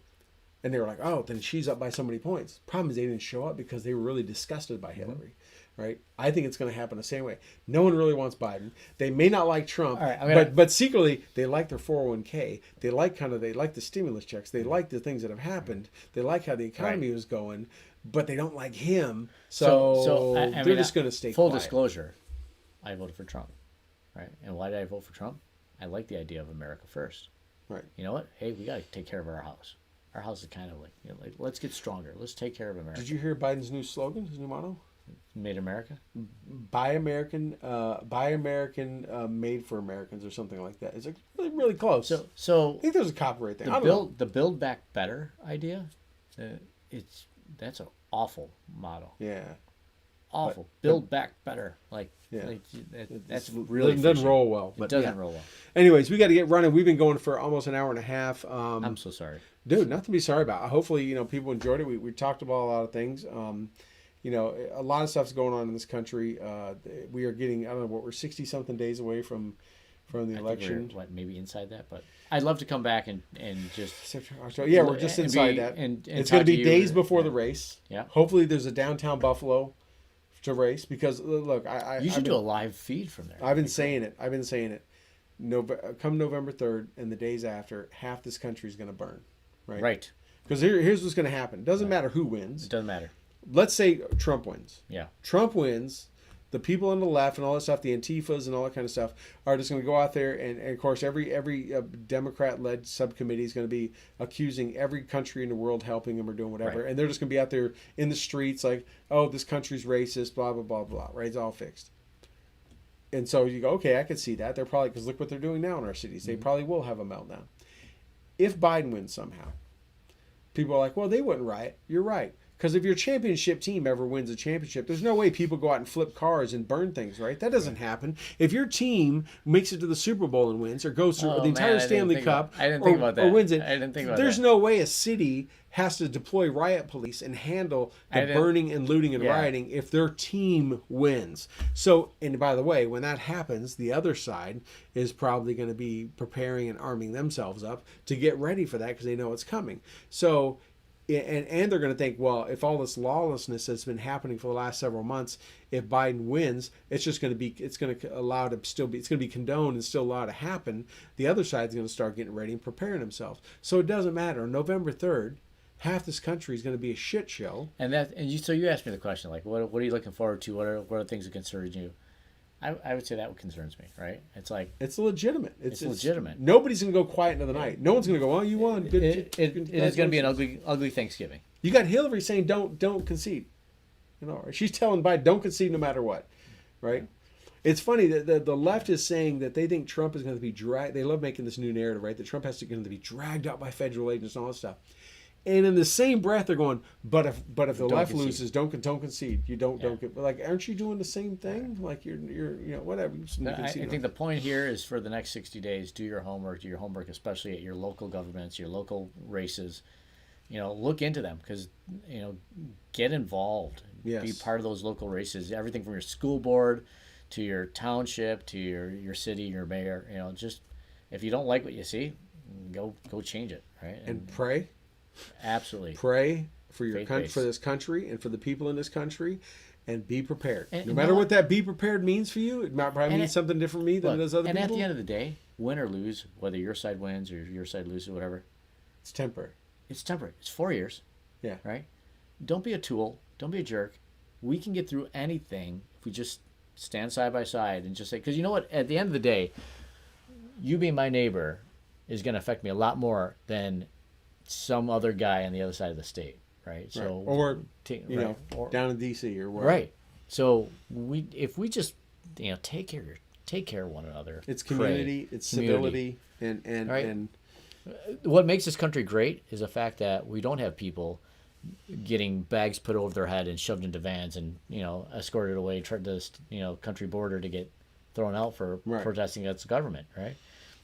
And they were like, oh, then she's up by so many points. Problem is they didn't show up because they were really disgusted by Hillary. Right? I think it's going to happen the same way. No one really wants Biden. They may not like Trump, but secretly they like their 401k. They like the stimulus checks. They like the things that have happened. They like how the economy was going, but they don't like him. So they're just going to stay full quiet. Disclosure, I voted for Trump. Right? And why did I vote for Trump? I like the idea of America first. Right. You know what? Hey, we got to take care of our house. Our house is kind of like, let's get stronger. Let's take care of America. Did you hear Biden's new slogan, his new motto? Made America? Buy American, made for Americans, or something like that. It's like really, really close. So I think there's a copyright thing. The Build Back Better idea, that's an awful motto. Yeah. Awful. Build back better. That's really it doesn't roll well. It doesn't roll well. Anyways, we got to get running. We've been going for almost an hour and a half. I'm so sorry, dude. Nothing to be sorry about. Hopefully, people enjoyed it. We talked about a lot of things. A lot of stuff's going on in this country. We are getting, I don't know what, we're 60 something days away from the election. Maybe inside that, but I'd love to come back and just. Yeah, we're just inside that. And it's going to be days before the race. Yeah. Hopefully, there's a downtown Buffalo to race, because look, you should do a live feed from there. I've been saying it. Come November 3rd and the days after, half this country is going to burn. Right. Because here's what's going to happen. It doesn't matter who wins. It doesn't matter. Let's say Trump wins. Yeah. Trump wins. The people on the left and all that stuff, the Antifas and all that kind of stuff, are just going to go out there, and of course every Democrat-led subcommittee is going to be accusing every country in the world helping them or doing whatever, and they're just going to be out there in the streets like, oh, this country's racist, blah blah blah blah. Right? It's all fixed. And so you go, okay, I could see that. They're probably, because look what they're doing now in our cities. They probably will have a meltdown. If Biden wins somehow, people are like, well, they wouldn't riot. You're right. Because if your championship team ever wins a championship, there's no way people go out and flip cars and burn things, right? That doesn't happen. If your team makes it to the Super Bowl and wins, or goes through the entire Stanley Cup, or wins it, there's no way a city has to deploy riot police and handle the burning and looting and rioting if their team wins. So, and by the way, when that happens, the other side is probably going to be preparing and arming themselves up to get ready for that, because they know it's coming. So, and they're going to think, well, if all this lawlessness has been happening for the last several months, if Biden wins, it's going to allow to still be, it's going to be condoned and still allowed to happen. The other side's going to start getting ready and preparing themselves. So it doesn't matter. November 3rd, half this country is going to be a shit show. So you asked me the question, like, what are you looking forward to? What are things that concern you? I would say that concerns me, right? It's like It's legitimate. it's legitimate. Nobody's gonna go quiet into the night. No one's gonna go, "Oh, you won." Good, It is going to be an ugly Thanksgiving. You got Hillary saying, "Don't concede." You know, she's telling Biden, "Don't concede no matter what." Right? It's funny that the left is saying that they think Trump is going to be dragged. They love making this new narrative, right? That Trump has to going to be dragged out by federal agents and all this stuff. And in the same breath, they're going, "But if the left loses, don't concede. You don't like, aren't you doing the same thing? Right. Like you're whatever." I think the point here is for the next 60 days, do your homework, especially at your local governments, your local races. Look into them because get involved. Yes. Be part of those local races. Everything from your school board to your township to your city, your mayor. Just if you don't like what you see, go change it, right? And pray. Absolutely. Pray for your country, for this country, and for the people in this country, and be prepared. And no matter what that "be prepared" means for you, it might probably mean something different for me than it does other people. And at the end of the day, win or lose, whether your side wins or your side loses, whatever, it's temporary. It's temporary. It's 4 years. Yeah. Right? Don't be a tool. Don't be a jerk. We can get through anything if we just stand side by side and just say, because you know what? At the end of the day, you being my neighbor is going to affect me a lot more than some other guy on the other side of the state, right? So or down in D.C. or wherever. Right. So if we just take care of one another. It's community. It's civility, and right? and what makes this country great is the fact that we don't have people getting bags put over their head and shoved into vans and escorted away to this country border to get thrown out for protesting against the government, right?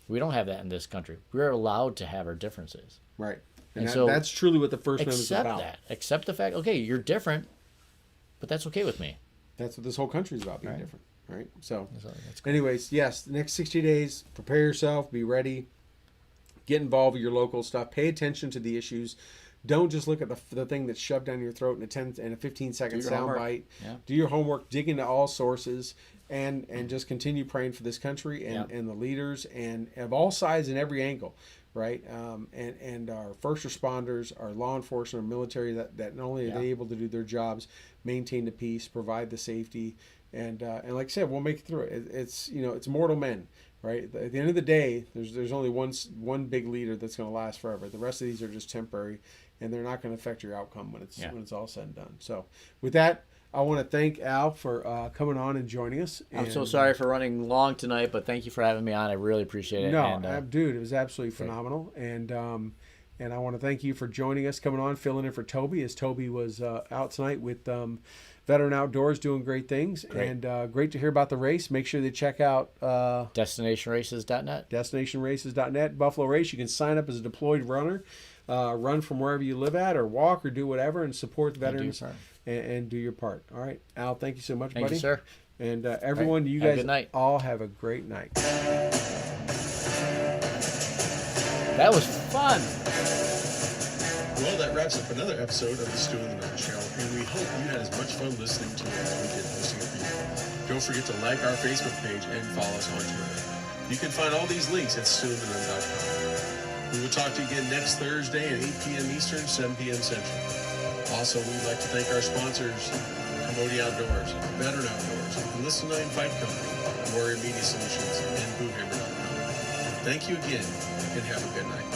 We don't have that in this country. We're allowed to have our differences, right? And so that's truly what the First Amendment is about. Accept the fact. Okay, you're different, but that's okay with me. That's what this whole country is about, being different, right? So, that's cool. Anyways, yes, the next 60 days, prepare yourself, be ready, get involved with your local stuff, pay attention to the issues. Don't just look at the thing that's shoved down your throat in a 10 and a 15-second sound bite. Yeah. Do your homework, dig into all sources, and just continue praying for this country and the leaders and of all sides and every angle, right? And our first responders, our law enforcement, our military, that not only are they able to do their jobs, maintain the peace, provide the safety, and like I said, we'll make it through it. It's mortal men. Right. At the end of the day, there's only one big leader that's going to last forever. The rest of these are just temporary, and they're not going to affect your outcome when it's all said and done. So, with that, I want to thank Al for coming on and joining us. I'm so sorry for running long tonight, but thank you for having me on. I really appreciate it. No, dude, it was absolutely phenomenal, and I want to thank you for joining us, coming on, filling in for Toby, as Toby was out tonight with Veteran Outdoors doing great things. Great. And great to hear about the race. Make sure they check out DestinationRaces.net. DestinationRaces.net. Buffalo Race. You can sign up as a deployed runner, run from wherever you live at, or walk, or do whatever, and support the veterans and do your part. All right, Al, thank you so much, buddy. Thank you, sir. And everyone, you guys all have a great night. That was fun. Well, that wraps up another episode of the Stu and the Nunn Show, and we hope you had as much fun listening to it as we did hosting it for you. Don't forget to like our Facebook page and follow us on Twitter. You can find all these links at stewandthenunn.com. We will talk to you again next Thursday at 8 p.m. Eastern, 7 p.m. Central. Also, we'd like to thank our sponsors, Commodity Outdoors, Veteran Outdoors, Listen 9 Fight Company, Warrior Media Solutions, and BootHammer.com. Thank you again, and have a good night.